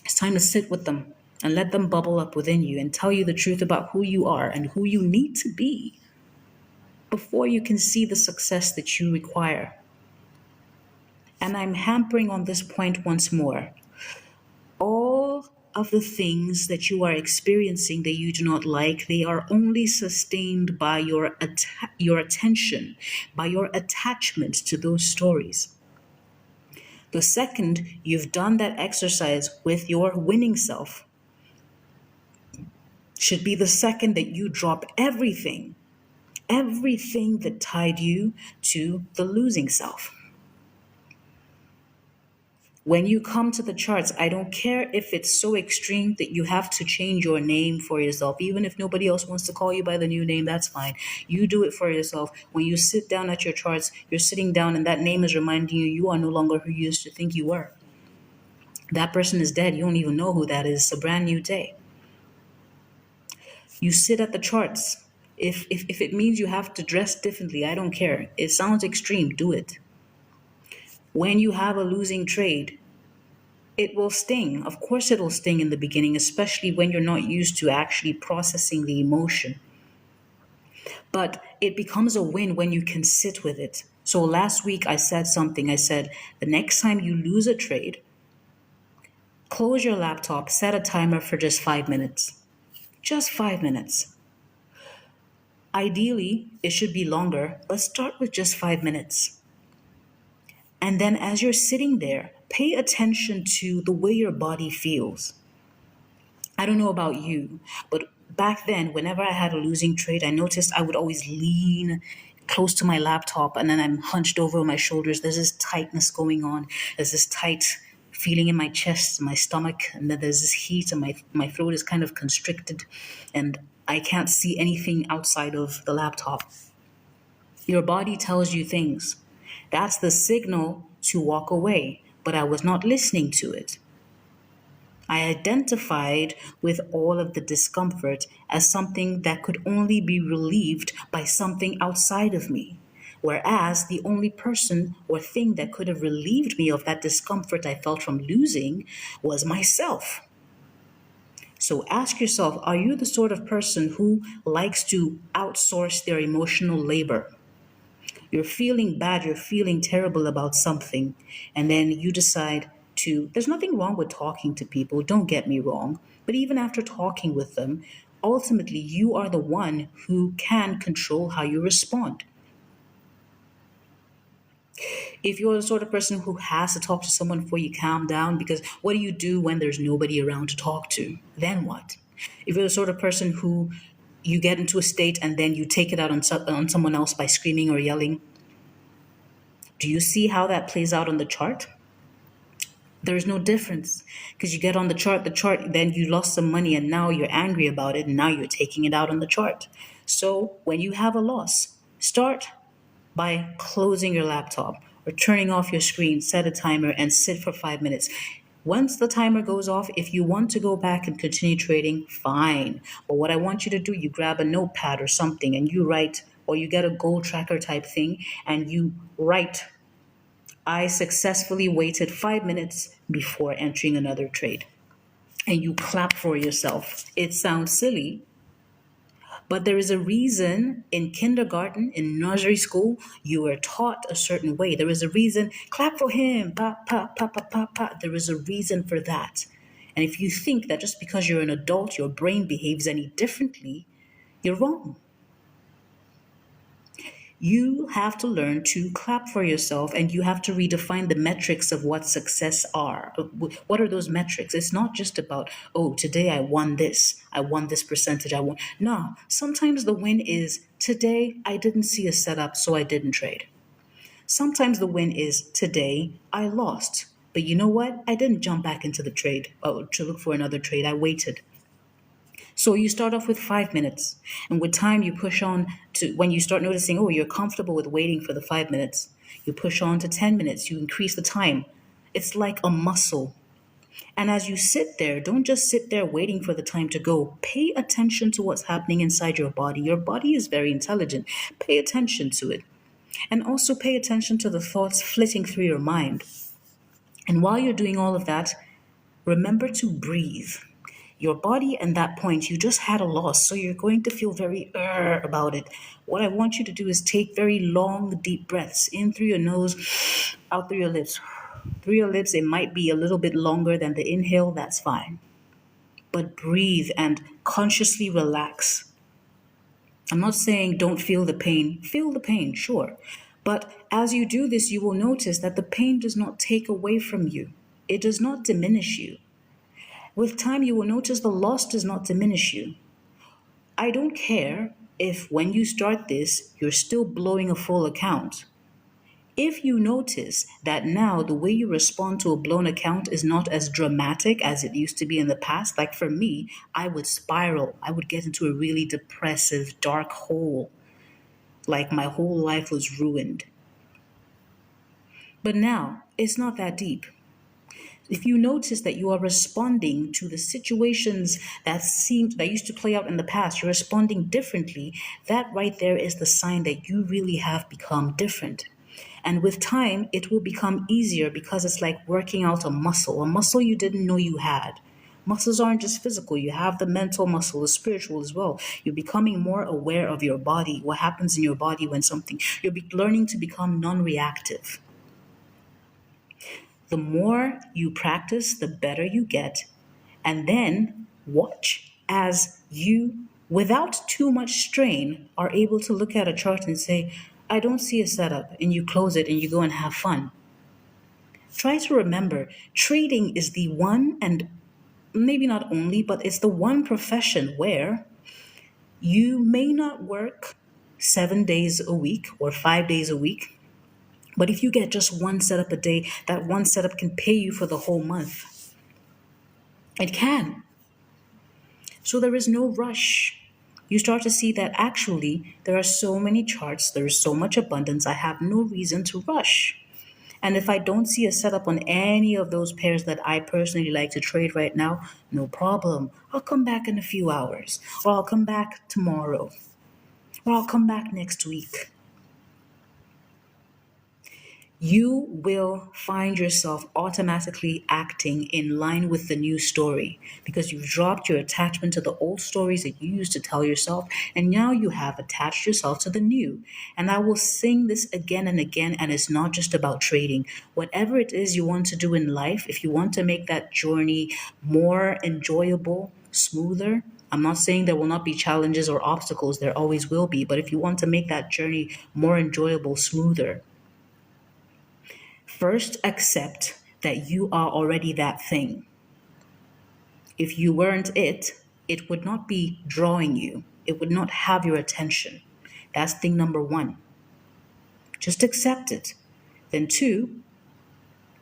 It's time to sit with them and let them bubble up within you and tell you the truth about who you are and who you need to be before you can see the success that you require. And I'm hampering on this point once more. All of the things that you are experiencing that you do not like, they are only sustained by your attention, by your attachment to those stories. The second you've done that exercise with your winning self should be the second that you drop everything that tied you to the losing self. When you come to the charts, I don't care if it's so extreme that you have to change your name for yourself. Even if nobody else wants to call you by the new name, that's fine. You do it for yourself. When you sit down at your charts, you're sitting down and that name is reminding you you are no longer who you used to think you were. That person is dead. You don't even know who that is. It's a brand new day. You sit at the charts. If it means you have to dress differently, I don't care. It sounds extreme. Do it. When you have a losing trade, it will sting. Of course, it'll sting in the beginning, especially when you're not used to actually processing the emotion. But it becomes a win when you can sit with it. So last week I said something. I said, the next time you lose a trade, close your laptop, set a timer for just 5 minutes. Just 5 minutes. Ideally, it should be longer, but start with just 5 minutes. And then as you're sitting there, pay attention to the way your body feels. I don't know about you, but back then, whenever I had a losing trade, I noticed I would always lean close to my laptop and then I'm hunched over my shoulders. There's this tightness going on. There's this tight feeling in my chest, my stomach, and then there's this heat and my throat is kind of constricted and I can't see anything outside of the laptop. Your body tells you things. That's the signal to walk away, but I was not listening to it. I identified with all of the discomfort as something that could only be relieved by something outside of me. Whereas the only person or thing that could have relieved me of that discomfort I felt from losing was myself. So ask yourself, are you the sort of person who likes to outsource their emotional labor? You're feeling bad, you're feeling terrible about something, and then you decide there's nothing wrong with talking to people, don't get me wrong, but even after talking with them, ultimately you are the one who can control how you respond. If you're the sort of person who has to talk to someone before you calm down, because what do you do when there's nobody around to talk to? Then what? If you're the sort of person who you get into a state and then you take it out on someone else by screaming or yelling, do you see how that plays out on the chart? There's no difference because you get on the chart, then you lost some money and now you're angry about it and now you're taking it out on the chart. So when you have a loss, start by closing your laptop or turning off your screen, set a timer and sit for 5 minutes. Once the timer goes off, if you want to go back and continue trading, fine. But what I want you to do, you grab a notepad or something and you write, or you get a goal tracker type thing and you write, I successfully waited 5 minutes before entering another trade. And you clap for yourself. It sounds silly, but there is a reason in kindergarten, in nursery school, you were taught a certain way. There is a reason, clap for him, pa, pa, pa, pa, pa, pa. There is a reason for that. And if you think that just because you're an adult, your brain behaves any differently, you're wrong. You have to learn to clap for yourself and you have to redefine the metrics of what success are. What are those metrics? It's not just about, oh, today I won this percentage, I won. No, sometimes the win is today I didn't see a setup, so I didn't trade. Sometimes the win is today I lost. But you know what? I didn't jump back into the trade to look for another trade. I waited. So you start off with 5 minutes, and with time, you push on to when you start noticing, oh, you're comfortable with waiting for the 5 minutes. You push on to 10 minutes, you increase the time. It's like a muscle. And as you sit there, don't just sit there waiting for the time to go. Pay attention to what's happening inside your body. Your body is very intelligent. Pay attention to it. And also pay attention to the thoughts flitting through your mind. And while you're doing all of that, remember to breathe. Your body, at that point, you just had a loss, so you're going to feel very about it. What I want you to do is take very long, deep breaths in through your nose, out through your lips. Through your lips, it might be a little bit longer than the inhale, that's fine. But breathe and consciously relax. I'm not saying don't feel the pain. Feel the pain, sure. But as you do this, you will notice that the pain does not take away from you, it does not diminish you. With time, you will notice the loss does not diminish you. I don't care if when you start this, you're still blowing a full account. If you notice that now the way you respond to a blown account is not as dramatic as it used to be in the past, like for me, I would spiral. I would get into a really depressive, dark hole, like my whole life was ruined. But now, it's not that deep. If you notice that you are responding to the situations that used to play out in the past, you're responding differently, that right there is the sign that you really have become different. And with time, it will become easier because it's like working out a muscle you didn't know you had. Muscles aren't just physical, you have the mental muscle, the spiritual as well. You're becoming more aware of your body, what happens in your body when you're learning to become non reactive. The more you practice, the better you get. And then watch as you, without too much strain, are able to look at a chart and say, I don't see a setup. And you close it and you go and have fun. Try to remember, trading is the one, and maybe not only, but it's the one profession where you may not work 7 days a week or 5 days a week. But if you get just one setup a day, that one setup can pay you for the whole month. It can. So there is no rush. You start to see that actually there are so many charts, there is so much abundance, I have no reason to rush. And if I don't see a setup on any of those pairs that I personally like to trade right now, no problem. I'll come back in a few hours, or I'll come back tomorrow, or I'll come back next week. You will find yourself automatically acting in line with the new story because you've dropped your attachment to the old stories that you used to tell yourself, and now you have attached yourself to the new. And I will sing this again and again, and it's not just about trading. Whatever it is you want to do in life, if you want to make that journey more enjoyable, smoother, I'm not saying there will not be challenges or obstacles, there always will be, but if you want to make that journey more enjoyable, smoother, first, accept that you are already that thing. If you weren't it, it would not be drawing you, it would not have your attention. That's thing number one. Just accept it. Then, two,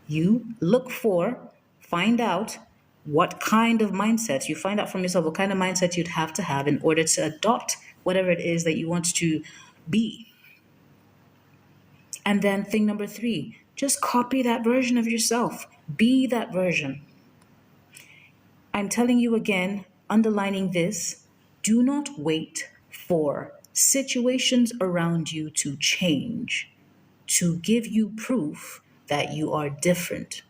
you find out what kind of mindset, you find out from yourself what kind of mindset you'd have to have in order to adopt whatever it is that you want to be. And then thing number three, just copy that version of yourself. Be that version. I'm telling you again, underlining this, do not wait for situations around you to change, to give you proof that you are different.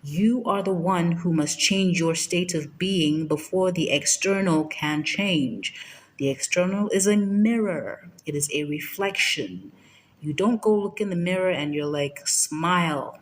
You are the one who must change your state of being before the external can change. The external is a mirror, it is a reflection. You don't go look in the mirror and you're like, smile,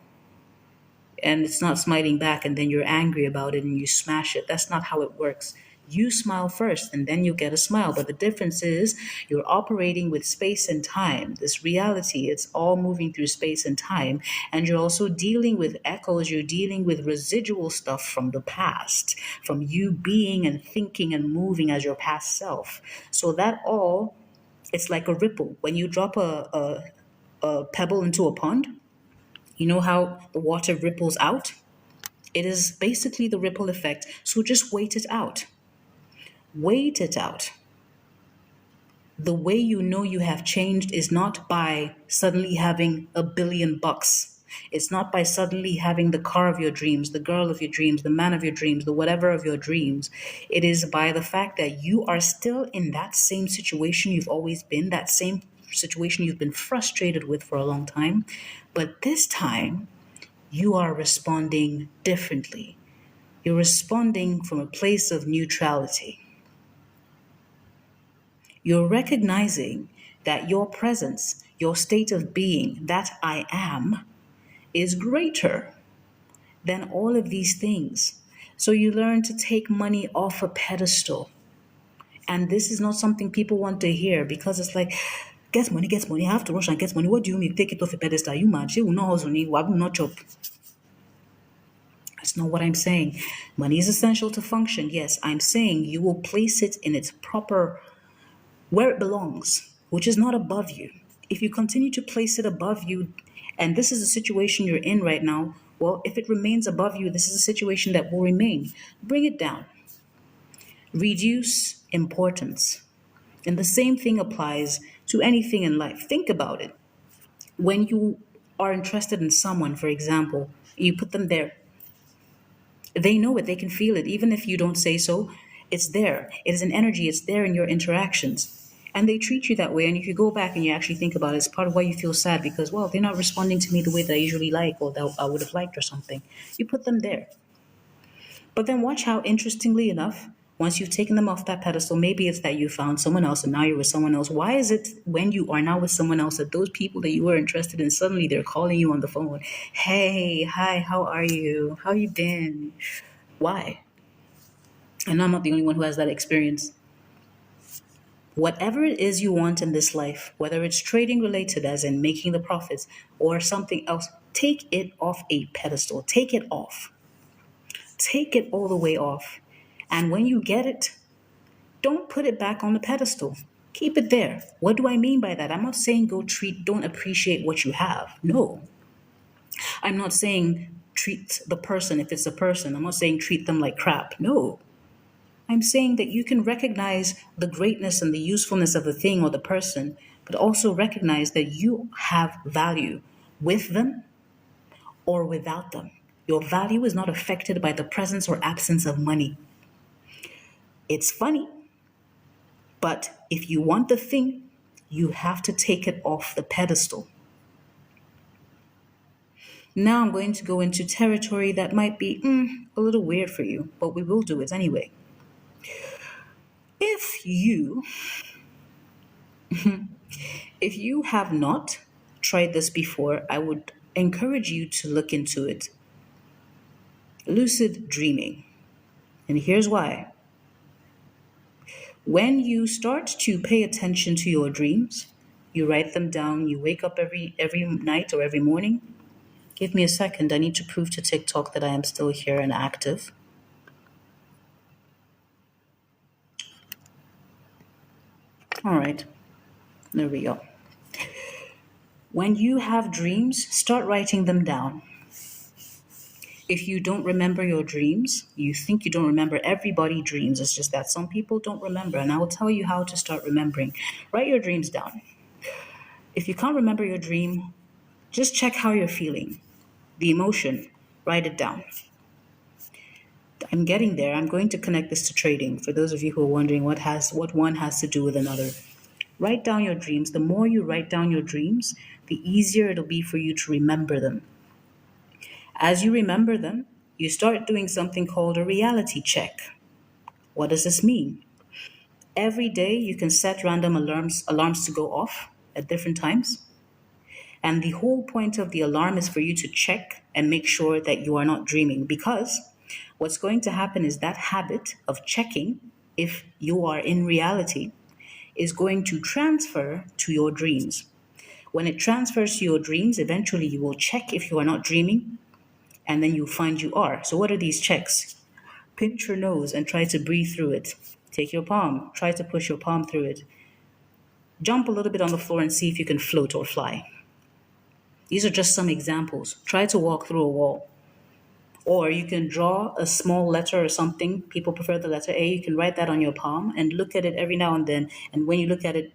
and it's not smiling back, and then you're angry about it and you smash it. That's not how it works. You smile first and then you get a smile. But the difference is you're operating with space and time. This reality, it's all moving through space and time. And you're also dealing with echoes. You're dealing with residual stuff from the past, from you being and thinking and moving as your past self. So that all, it's like a ripple. When you drop a a pebble into a pond, you know how the water ripples out? It is basically the ripple effect. So just wait it out. Wait it out. The way you know you have changed is not by suddenly having $1 billion. It's not by suddenly having the car of your dreams, the girl of your dreams, the man of your dreams, the whatever of your dreams. It is by the fact that you are still in that same situation you've always been, that same situation you've been frustrated with for a long time. But this time, you are responding differently. You're responding from a place of neutrality. You're recognizing that your presence, your state of being, that I am, is greater than all of these things. So you learn to take money off a pedestal. And this is not something people want to hear because it's like, get money, I have to rush and get money. What do you mean take it off a pedestal? You mad? She will not hustle, will not chop. That's not what I'm saying. Money is essential to function. Yes, I'm saying you will place it in its proper where it belongs, which is not above you. If you continue to place it above you, and this is the situation you're in right now, well, if it remains above you, this is a situation that will remain. Bring it down. Reduce importance. And the same thing applies to anything in life. Think about it. When you are interested in someone, for example, you put them there. They know it, they can feel it, even if you don't say so. It's there. It is an energy, it's there in your interactions. And they treat you that way. And if you go back and you actually think about it, it's part of why you feel sad because, well, they're not responding to me the way that I usually like or that I would have liked or something. You put them there. But then watch how, interestingly enough, once you've taken them off that pedestal, maybe it's that you found someone else and now you're with someone else. Why is it when you are now with someone else that those people that you were interested in, suddenly they're calling you on the phone? Hey, hi, how are you? How you been? Why? And I'm not the only one who has that experience. Whatever it is you want in this life, whether it's trading related, as in making the profits, or something else, take it off a pedestal. Take it off. Take it all the way off. And when you get it, don't put it back on the pedestal. Keep it there. What do I mean by that? I'm not saying don't appreciate what you have. No. I'm not saying treat the person if it's a person. I'm not saying treat them like crap. No. I'm saying that you can recognize the greatness and the usefulness of the thing or the person, but also recognize that you have value with them or without them. Your value is not affected by the presence or absence of money. It's funny, but if you want the thing, you have to take it off the pedestal. Now I'm going to go into territory that might be a little weird for you, but we will do it anyway. If you have not tried this before, I would encourage you to look into it. Lucid dreaming. And here's why. When you start to pay attention to your dreams, you write them down, you wake up every night or every morning. Give me a second. I need to prove to TikTok that I am still here and active. All right. There we go. When you have dreams, start writing them down. If you don't remember your dreams, you think you don't remember, everybody dreams. It's just that some people don't remember. And I will tell you how to start remembering. Write your dreams down. If you can't remember your dream, just check how you're feeling. The emotion, write it down. I'm getting there. I'm going to connect this to trading. For those of you who are wondering what one has to do with another. Write down your dreams. The more you write down your dreams, the easier it'll be for you to remember them. As you remember them, you start doing something called a reality check. What does this mean? Every day you can set random alarms to go off at different times. And the whole point of the alarm is for you to check and make sure that you are not dreaming, because what's going to happen is that habit of checking if you are in reality is going to transfer to your dreams. When it transfers to your dreams, eventually you will check if you are not dreaming, and then you find you are. So what are these checks? Pinch your nose and try to breathe through it. Take your palm, try to push your palm through it. Jump a little bit on the floor and see if you can float or fly. These are just some examples. Try to walk through a wall. Or you can draw a small letter or something. People prefer the letter A. You can write that on your palm and look at it every now and then. And when you look at it,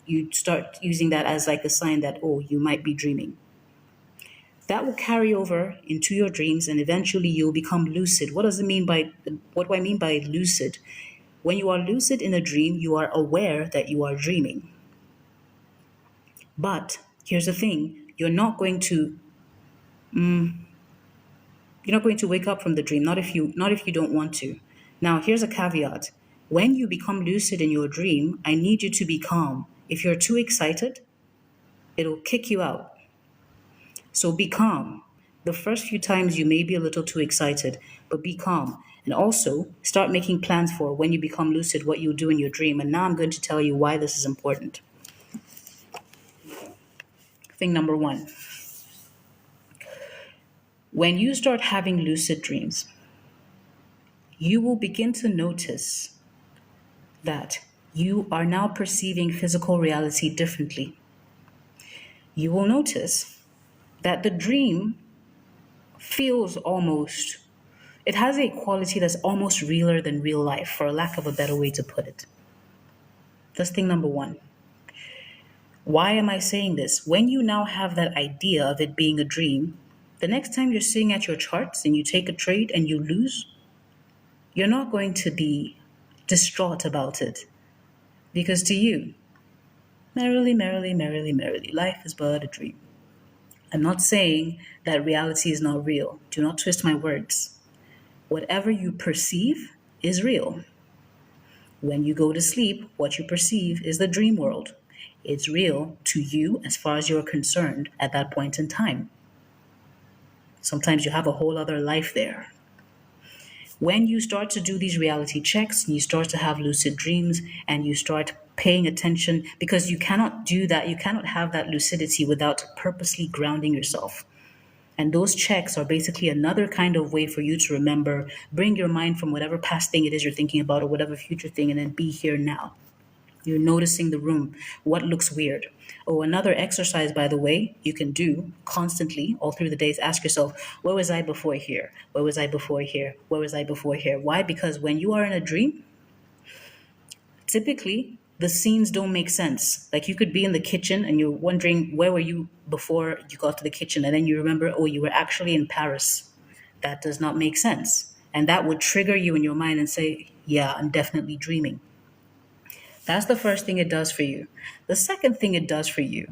you start using that as like a sign that, oh, you might be dreaming. That will carry over into your dreams and eventually you'll become lucid. What do I mean by lucid? When you are lucid in a dream, you are aware that you are dreaming. But here's the thing, you're not going to wake up from the dream, not if you don't want to. Now, here's a caveat. When you become lucid in your dream, I need you to be calm. If you're too excited, it'll kick you out. So be calm. The first few times you may be a little too excited, but be calm. And also start making plans for when you become lucid, what you'll do in your dream. And now I'm going to tell you why this is important. Thing number one. When you start having lucid dreams, you will begin to notice that you are now perceiving physical reality differently. You will notice that the dream it has a quality that's almost realer than real life, for lack of a better way to put it. That's thing number one. Why am I saying this? When you now have that idea of it being a dream, the next time you're sitting at your charts and you take a trade and you lose, you're not going to be distraught about it. Because to you, merrily, merrily, merrily, merrily, life is but a dream. I'm not saying that reality is not real. Do not twist my words. Whatever you perceive is real. When you go to sleep, what you perceive is the dream world. It's real to you as far as you're concerned at that point in time. Sometimes you have a whole other life there. When you start to do these reality checks and you start to have lucid dreams and you start paying attention, because you cannot do that, you cannot have that lucidity without purposely grounding yourself. And those checks are basically another kind of way for you to remember, bring your mind from whatever past thing it is you're thinking about or whatever future thing, and then be here now. You're noticing the room, what looks weird. Oh, another exercise, by the way, you can do constantly all through the days. Ask yourself, where was I before here? Where was I before here? Where was I before here? Why? Because when you are in a dream, typically the scenes don't make sense. Like you could be in the kitchen and you're wondering, where were you before you got to the kitchen? And then you remember, oh, you were actually in Paris. That does not make sense. And that would trigger you in your mind and say, yeah, I'm definitely dreaming. That's the first thing it does for you. The second thing it does for you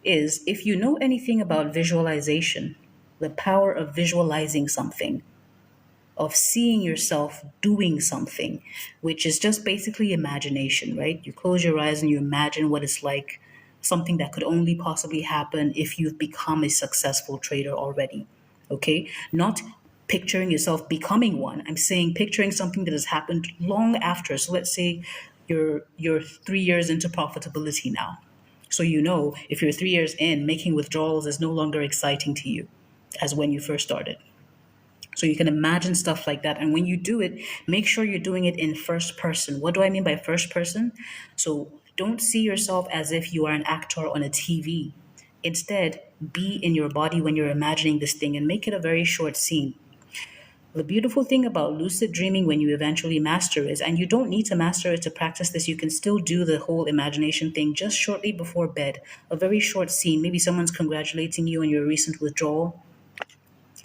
is, if you know anything about visualization, the power of visualizing something, of seeing yourself doing something, which is just basically imagination, right? You close your eyes and you imagine what it's like, something that could only possibly happen if you've become a successful trader already. Okay? Not picturing yourself becoming one. I'm saying picturing something that has happened long after. So let's say you're 3 years into profitability now. So you know if you're 3 years in, making withdrawals is no longer exciting to you as when you first started. So you can imagine stuff like that. And when you do it, make sure you're doing it in first person. What do I mean by first person? So don't see yourself as if you are an actor on a TV. Instead, be in your body when you're imagining this thing and make it a very short scene. The beautiful thing about lucid dreaming when you eventually master is, and you don't need to master it to practice this, you can still do the whole imagination thing just shortly before bed. A very short scene. Maybe someone's congratulating you on your recent withdrawal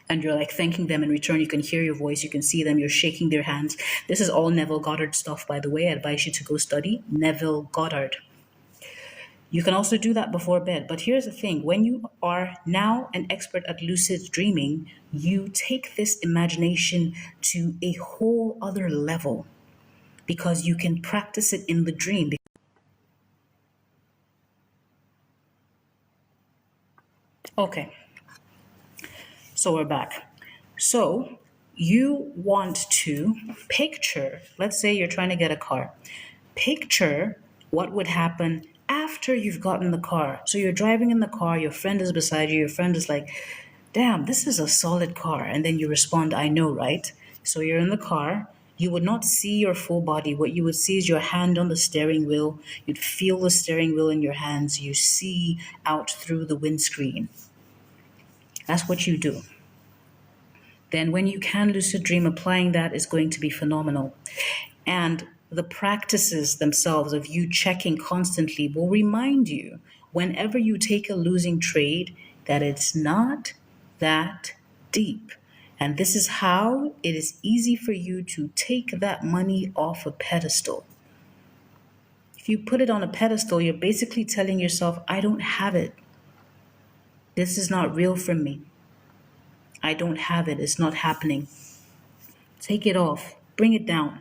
and you're like thanking them in return. You can hear your voice, you can see them, you're shaking their hands. This is all Neville Goddard stuff, by the way. I advise you to go study Neville Goddard. You can also do that before bed. But here's the thing, when you are now an expert at lucid dreaming, you take this imagination to a whole other level because you can practice it in the dream. Okay, so we're back. So you want to picture, let's say you're trying to get a car. Picture what would happen after you've gotten the car. So you're driving in the car, your friend is beside you, your friend is like, damn, this is a solid car. And then you respond, I know, right? So you're in the car. You would not see your full body. What you would see is your hand on the steering wheel. You'd feel the steering wheel in your hands. You see out through the windscreen. That's what you do. Then when you can lucid dream, applying that is going to be phenomenal. And the practices themselves of you checking constantly will remind you whenever you take a losing trade that it's not that deep. And this is how it is easy for you to take that money off a pedestal. If you put it on a pedestal, you're basically telling yourself, I don't have it. This is not real for me. I don't have it. It's not happening. Take it off. Bring it down.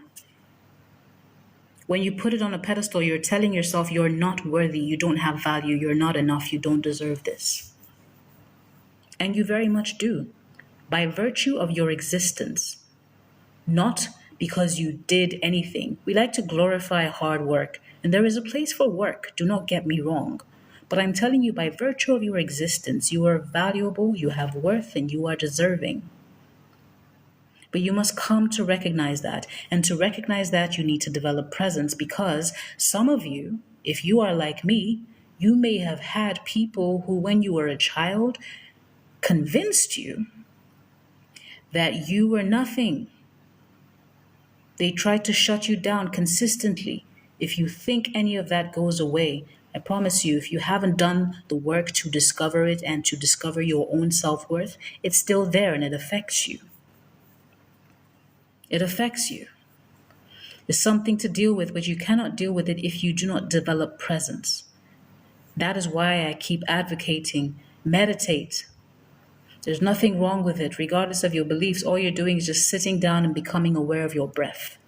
When you put it on a pedestal, you're telling yourself you're not worthy, you don't have value, you're not enough, you don't deserve this. And you very much do, by virtue of your existence, not because you did anything. We like to glorify hard work, and there is a place for work, do not get me wrong. But I'm telling you, by virtue of your existence, you are valuable, you have worth, and you are deserving. But you must come to recognize that. And to recognize that, you need to develop presence, because some of you, if you are like me, you may have had people who, when you were a child, convinced you that you were nothing. They tried to shut you down consistently. If you think any of that goes away, I promise you, if you haven't done the work to discover it and to discover your own self-worth, it's still there and it affects you. It affects you. It's something to deal with, but you cannot deal with it if you do not develop presence. That is why I keep advocating, meditate. There's nothing wrong with it, regardless of your beliefs. All you're doing is just sitting down and becoming aware of your breath.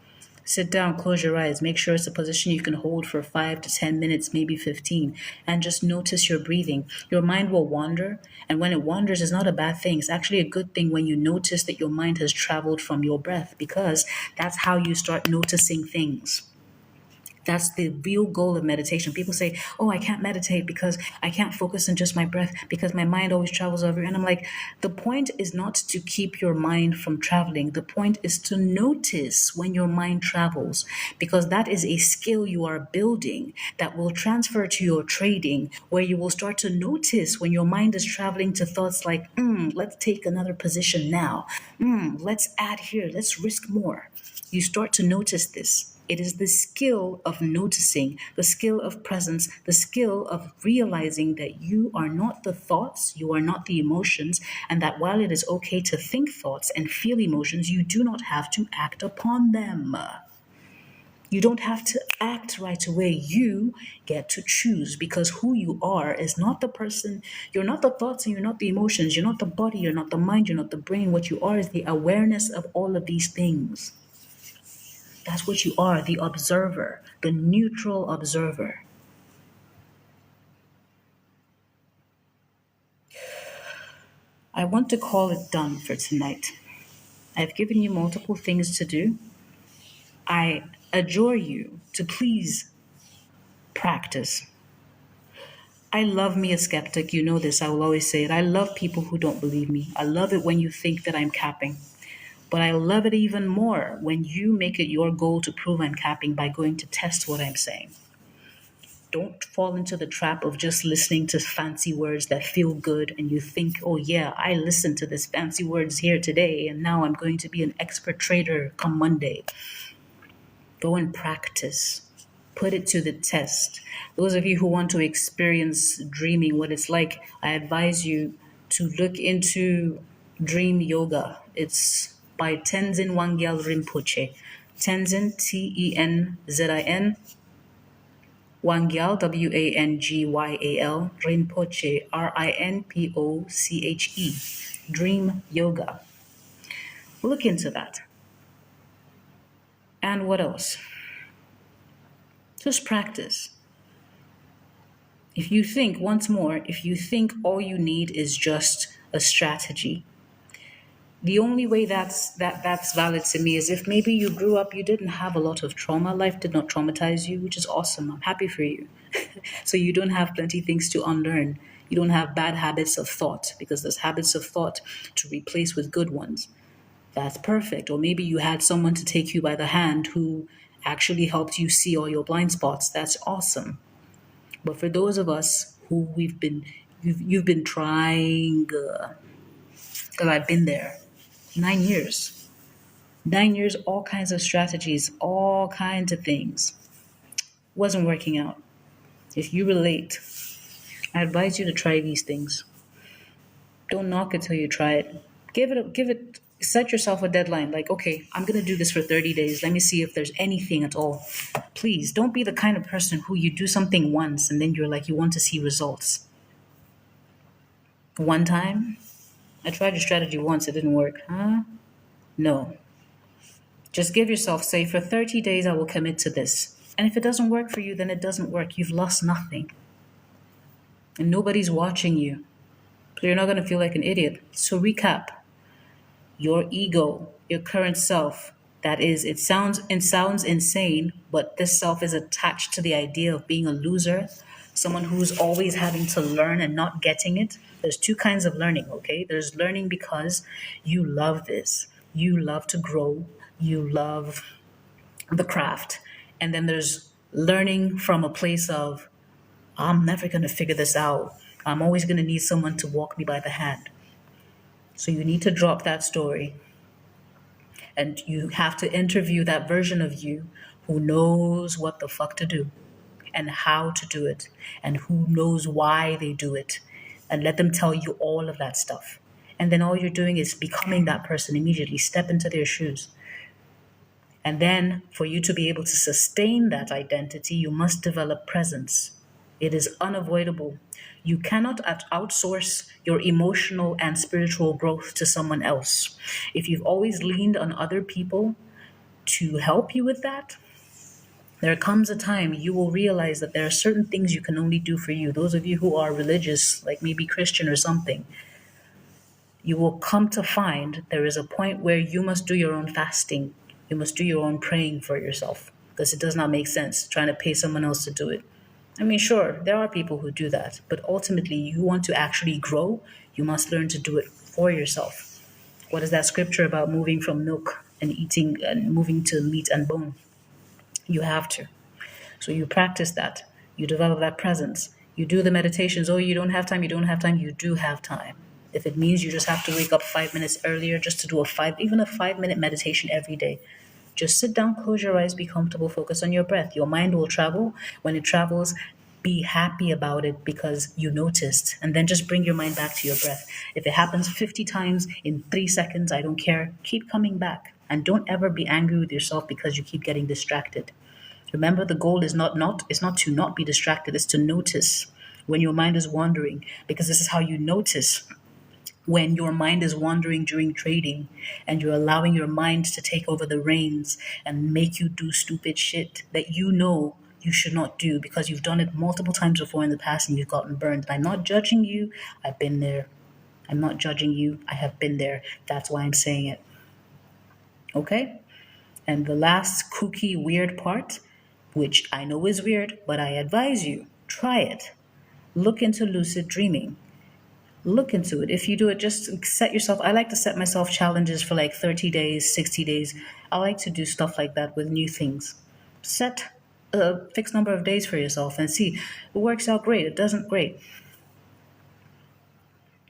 Sit down, close your eyes, make sure it's a position you can hold for 5 to 10 minutes, maybe 15, and just notice your breathing. Your mind will wander, and when it wanders, it's not a bad thing. It's actually a good thing when you notice that your mind has traveled from your breath, because that's how you start noticing things. That's the real goal of meditation. People say, oh, I can't meditate because I can't focus on just my breath because my mind always travels over. And I'm like, the point is not to keep your mind from traveling. The point is to notice when your mind travels, because that is a skill you are building that will transfer to your trading, where you will start to notice when your mind is traveling to thoughts like, let's take another position now. Let's add here. Let's risk more. You start to notice this. It is the skill of noticing, the skill of presence, the skill of realizing that you are not the thoughts, you are not the emotions, and that while it is okay to think thoughts and feel emotions, you do not have to act upon them. You don't have to act right away. You get to choose, because who you are is not the person. You're not the thoughts and you're not the emotions. You're not the body. You're not the mind. You're not the brain. What you are is the awareness of all of these things. That's what you are, the observer, the neutral observer. I want to call it done for tonight. I've given you multiple things to do. I adjure you to please practice. I love me a skeptic. You know this. I will always say it. I love people who don't believe me. I love it when you think that I'm capping. But I love it even more when you make it your goal to prove I'm capping by going to test what I'm saying. Don't fall into the trap of just listening to fancy words that feel good and you think, oh yeah, I listened to this fancy words here today and now I'm going to be an expert trader come Monday. Go and practice. Put it to the test. Those of you who want to experience dreaming, what it's like, I advise you to look into dream yoga. It's by Tenzin Wangyal Rinpoche. Tenzin, Tenzin, Wangyal, Wangyal, Rinpoche, Rinpoche, Dream Yoga. Look into that. And what else? Just practice. If you think, once more, if you think all you need is just a strategy, the only way that's valid to me is if maybe you grew up, you didn't have a lot of trauma, life did not traumatize you, which is awesome. I'm happy for you. So you don't have plenty things to unlearn. You don't have bad habits of thought, because there's habits of thought to replace with good ones. That's perfect. Or maybe you had someone to take you by the hand who actually helped you see all your blind spots. That's awesome. But for those of us who you've been trying because I've been there. 9 years. 9 years, all kinds of strategies, all kinds of things. Wasn't working out. If you relate, I advise you to try these things. Don't knock it till you try it. Set yourself a deadline. Like, okay, I'm going to do this for 30 days. Let me see if there's anything at all. Please don't be the kind of person who you do something once and then you're like, you want to see results. One time, I tried your strategy once, it didn't work. Huh? No. Just give yourself, say, for 30 days, I will commit to this. And if it doesn't work for you, then it doesn't work. You've lost nothing. And nobody's watching you. So you're not going to feel like an idiot. So recap. Your ego, your current self, that is, it sounds insane, but this self is attached to the idea of being a loser, someone who's always having to learn and not getting it. There's two kinds of learning, okay? There's learning because you love this. You love to grow. You love the craft. And then there's learning from a place of, I'm never going to figure this out. I'm always going to need someone to walk me by the hand. So you need to drop that story. And you have to interview that version of you who knows what the fuck to do and how to do it and who knows why they do it. And let them tell you all of that stuff. And then all you're doing is becoming that person immediately. Step into their shoes. And then for you to be able to sustain that identity, you must develop presence. It is unavoidable. You cannot outsource your emotional and spiritual growth to someone else. If you've always leaned on other people to help you with that, there comes a time you will realize that there are certain things you can only do for you. Those of you who are religious, like maybe Christian or something, you will come to find there is a point where you must do your own fasting. You must do your own praying for yourself because it does not make sense trying to pay someone else to do it. I mean, sure, there are people who do that, but ultimately, you want to actually grow, you must learn to do it for yourself. What is that scripture about moving from milk and eating and moving to meat and bone? You have to. So you practice that. You develop that presence. You do the meditations. Oh, you don't have time. You don't have time. You do have time. If it means you just have to wake up 5 minutes earlier just to do even a 5 minute meditation every day, just sit down, close your eyes, be comfortable, focus on your breath. Your mind will travel. When it travels, be happy about it because you noticed. And then just bring your mind back to your breath. If it happens 50 times in 3 seconds, I don't care. Keep coming back. And don't ever be angry with yourself because you keep getting distracted. Remember, the goal is not to not be distracted, it's to notice when your mind is wandering, because this is how you notice when your mind is wandering during trading and you're allowing your mind to take over the reins and make you do stupid shit that you know you should not do because you've done it multiple times before in the past and you've gotten burned. I'm not judging you. I've been there. I'm not judging you. I have been there. That's why I'm saying it. Okay? And the last kooky weird part, which I know is weird, but I advise you, try it. Look into lucid dreaming. Look into it. If you do it, just set yourself. I like to set myself challenges for like 30 days, 60 days. I like to do stuff like that with new things. Set a fixed number of days for yourself and see. It works out great. It doesn't, great.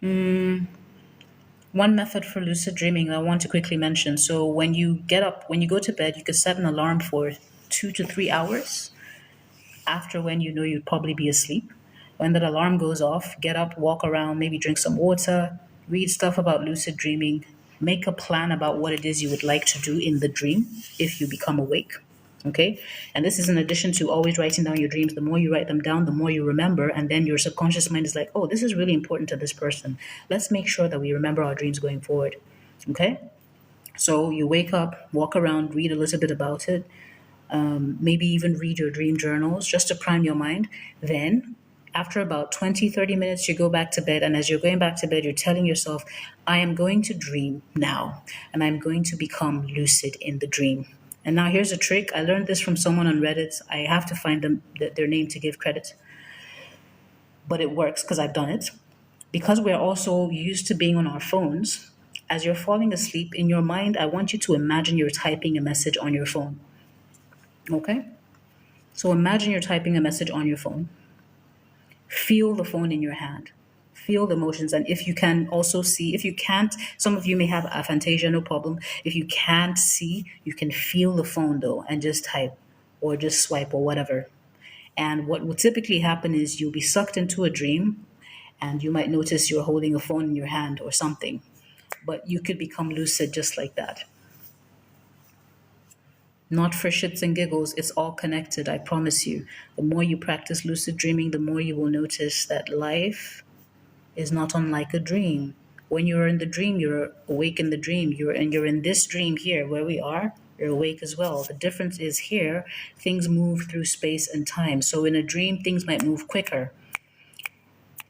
One method for lucid dreaming I want to quickly mention. So when you get up, when you go to bed, you could set an alarm for 2 to 3 hours after when you know you'd probably be asleep. When that alarm goes off, get up, walk around, maybe drink some water, read stuff about lucid dreaming, make a plan about what it is you would like to do in the dream if you become awake. Okay? And this is in addition to always writing down your dreams. The more you write them down, the more you remember. And then your subconscious mind is like, oh, this is really important to this person. Let's make sure that we remember our dreams going forward. Okay? So you wake up, walk around, read a little bit about it, maybe even read your dream journals just to prime your mind. Then after about 20, 30 minutes, you go back to bed. And as you're going back to bed, you're telling yourself, I am going to dream now. And I'm going to become lucid in the dream. And now here's a trick. I learned this from someone on Reddit. I have to find their name to give credit. But it works because I've done it. Because we're also used to being on our phones, as you're falling asleep in your mind, I want you to imagine you're typing a message on your phone. Okay? So imagine you're typing a message on your phone. Feel the phone in your hand. Feel the emotions. And if you can also see, if you can't, some of you may have aphantasia, no problem. If you can't see, you can feel the phone though and just type or just swipe or whatever. And what will typically happen is you'll be sucked into a dream and you might notice you're holding a phone in your hand or something. But you could become lucid just like that. Not for shits and giggles, it's all connected, I promise you. The more you practice lucid dreaming, the more you will notice that life is not unlike a dream. When you're in the dream, you're awake in the dream. You're in this dream here where we are, you're awake as well. The difference is here, things move through space and time. So in a dream, things might move quicker.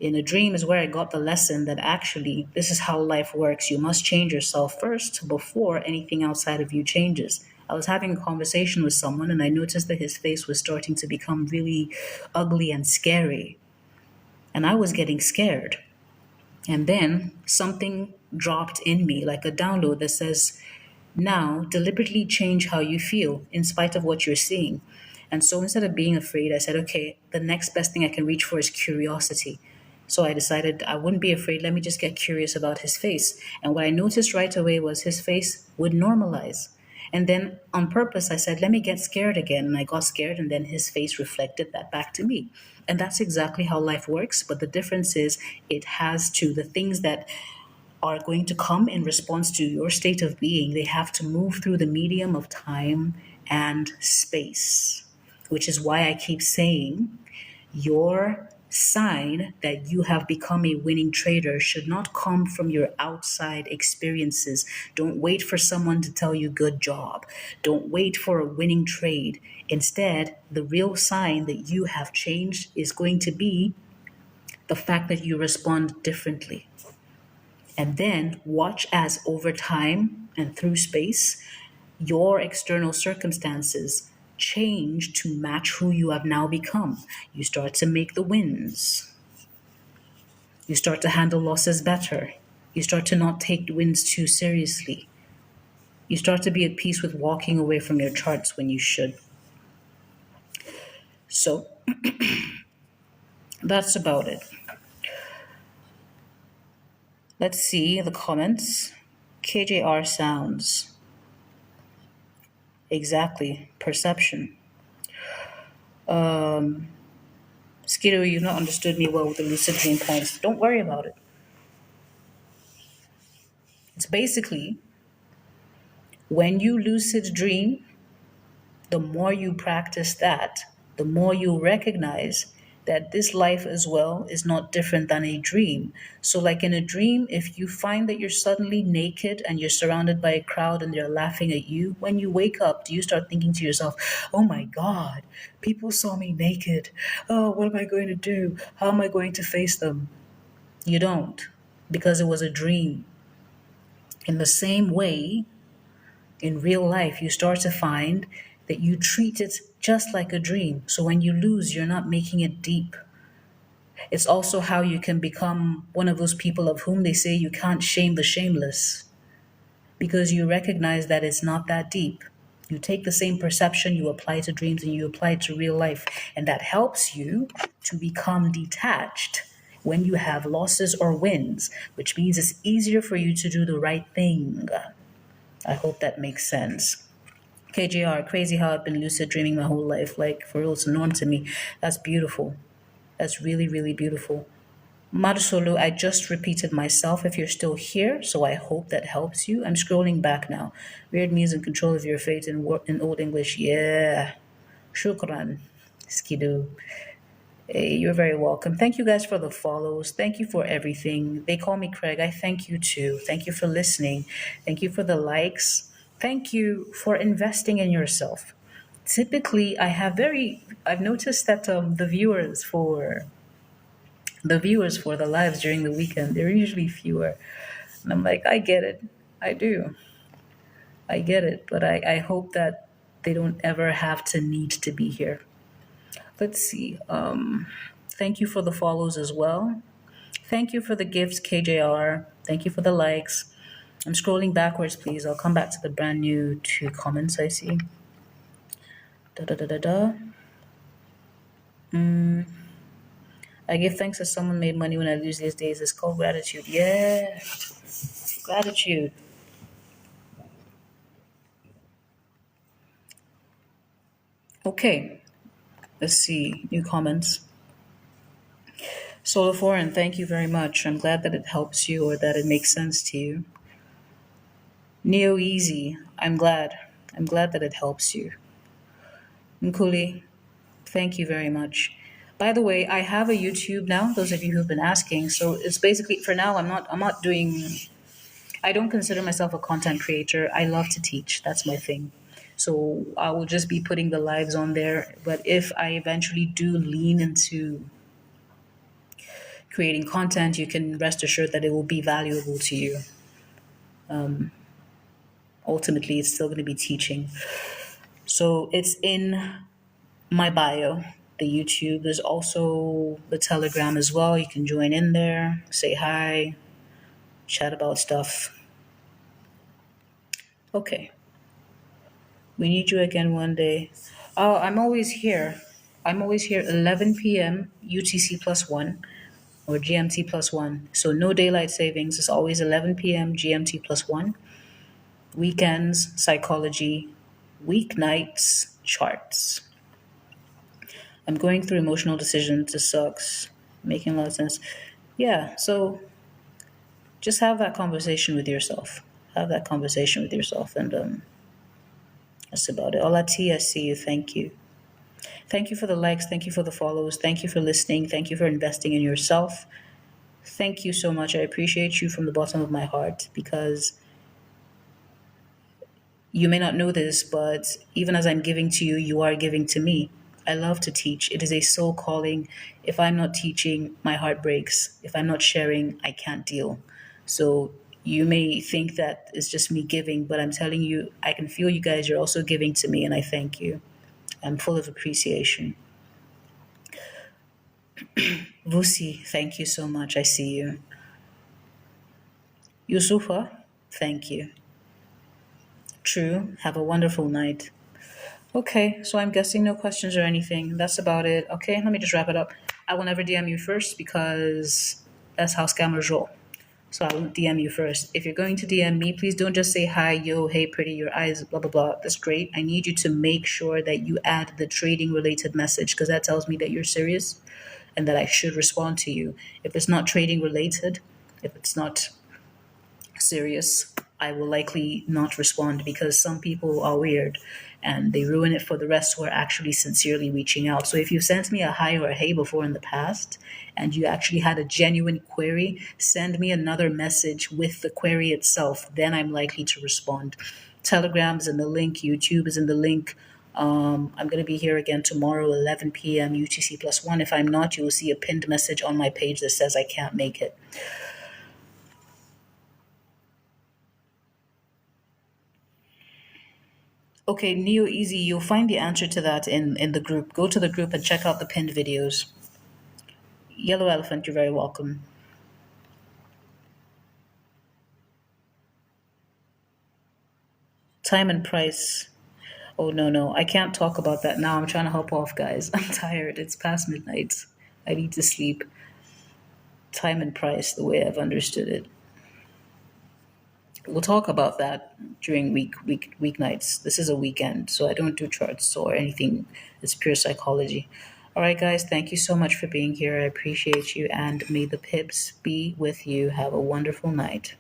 In a dream is where I got the lesson that actually this is how life works. You must change yourself first before anything outside of you changes. I was having a conversation with someone and I noticed that his face was starting to become really ugly and scary. And I was getting scared. And then something dropped in me, like a download that says, now deliberately change how you feel in spite of what you're seeing. And so instead of being afraid, I said, okay, the next best thing I can reach for is curiosity. So I decided I wouldn't be afraid. Let me just get curious about his face. And what I noticed right away was his face would normalize. And then on purpose, I said, let me get scared again. And I got scared, and then his face reflected that back to me. And that's exactly how life works. But the difference is it has to, the things that are going to come in response to your state of being, they have to move through the medium of time and space, which is why I keep saying your sign that you have become a winning trader should not come from your outside experiences. Don't wait for someone to tell you good job. Don't wait for a winning trade. Instead, the real sign that you have changed is going to be the fact that you respond differently. And then watch as over time and through space, your external circumstances change to match who you have now become. You start to make the wins. You start to handle losses better. You start to not take wins too seriously. You start to be at peace with walking away from your charts when you should. So that's about it. Let's see the comments. KJR sounds. Exactly. Perception. Skidoo, you've not understood me well with the lucid dream points. Don't worry about it. It's basically when you lucid dream, the more you practice that, the more you recognize that this life as well is not different than a dream. So, like in a dream, if you find that you're suddenly naked and you're surrounded by a crowd and they're laughing at you, when you wake up, do you start thinking to yourself, oh my God, people saw me naked. Oh, what am I going to do? How am I going to face them? You don't, because it was a dream. In the same way, in real life, you start to find that you treat it just like a dream. So when you lose, you're not making it deep. It's also how you can become one of those people of whom they say you can't shame the shameless because you recognize that it's not that deep. You take the same perception you apply to dreams and you apply it to real life. And that helps you to become detached when you have losses or wins, which means it's easier for you to do the right thing. I hope that makes sense. KJR, crazy how I've been lucid dreaming my whole life. Like, for real, it's a norm to me. That's beautiful. That's really, really beautiful. Marsolo, I just repeated myself if you're still here, so I hope that helps you. I'm scrolling back now. Weird means in control of your fate in Old English. Yeah. Shukran. Skidoo. Hey, you're very welcome. Thank you guys for the follows. Thank you for everything. They call me Craig. I thank you too. Thank you for listening. Thank you for the likes. Thank you for investing in yourself. Typically, I've noticed that the viewers for the lives during the weekend, they're usually fewer. And I'm like, I get it. I do. I get it. But I hope that they don't ever have to need to be here. Let's see. Thank you for the follows as well. Thank you for the gifts, KJR. Thank you for the likes. I'm scrolling backwards, please. I'll come back to the brand new two comments I see. Da da da da da. I give thanks that someone made money when I lose these days. It's called gratitude. Yeah, gratitude. Okay, let's see. New comments. Solar Foreign, thank you very much. I'm glad that it helps you or that it makes sense to you. Neo Easy, I'm glad. I'm glad that it helps you. Nkuli, thank you very much. By the way, I have a YouTube now, those of you who've been asking. So it's basically for now I'm not doing I don't consider myself a content creator. I love to teach. That's my thing. So I will just be putting the lives on there. But if I eventually do lean into creating content, you can rest assured that it will be valuable to you. Ultimately, it's still going to be teaching. So it's in my bio, the YouTube. There's also the Telegram as well. You can join in there, say hi, chat about stuff. Okay. We need you again one day. Oh, I'm always here. I'm always here 11 p.m. UTC plus one or GMT plus one. So no daylight savings. It's always 11 p.m. GMT plus one. Weekends, psychology. Weeknights, charts. I'm going through emotional decisions. This sucks. Making a lot of sense. Yeah, so just have that conversation with yourself. Have that conversation with yourself, and that's about it. Olati, I see you. Thank you. Thank you for the likes. Thank you for the follows. Thank you for listening. Thank you for investing in yourself. Thank you so much. I appreciate you from the bottom of my heart because you may not know this, but even as I'm giving to you, you are giving to me. I love to teach. It is a soul calling. If I'm not teaching, my heart breaks. If I'm not sharing, I can't deal. So you may think that it's just me giving, but I'm telling you, I can feel you guys. You're also giving to me, and I thank you. I'm full of appreciation. Vusi, thank you so much. I see you. Yusufa, thank you. True. Have a wonderful night. Okay, so I'm guessing no questions or anything. That's about it. Okay, let me just wrap it up. I will never DM you first because that's how scammers roll. So I won't DM you first. If you're going to DM me, please don't just say hi, yo, hey, pretty, your eyes, blah, blah, blah. That's great. I need you to make sure that you add the trading related message because that tells me that you're serious and that I should respond to you. If it's not trading related, if it's not serious, I will likely not respond because some people are weird and they ruin it for the rest who are actually sincerely reaching out. So if you sent me a hi or a hey before in the past and you actually had a genuine query, send me another message with the query itself. Then I'm likely to respond. Telegram is in the link, YouTube is in the link. I'm going to be here again tomorrow, 11 p.m. UTC plus one. If I'm not, you will see a pinned message on my page that says I can't make it. Okay, Neo Easy, you'll find the answer to that in the group. Go to the group and check out the pinned videos. Yellow Elephant, you're very welcome. Time and price. Oh, no, no. I can't talk about that now. I'm trying to hop off, guys. I'm tired. It's past midnight. I need to sleep. Time and price, the way I've understood it. We'll talk about that during weeknights. This is a weekend, so I don't do charts or anything. It's pure psychology. All right, guys, thank you so much for being here. I appreciate you, and may the pips be with you. Have a wonderful night.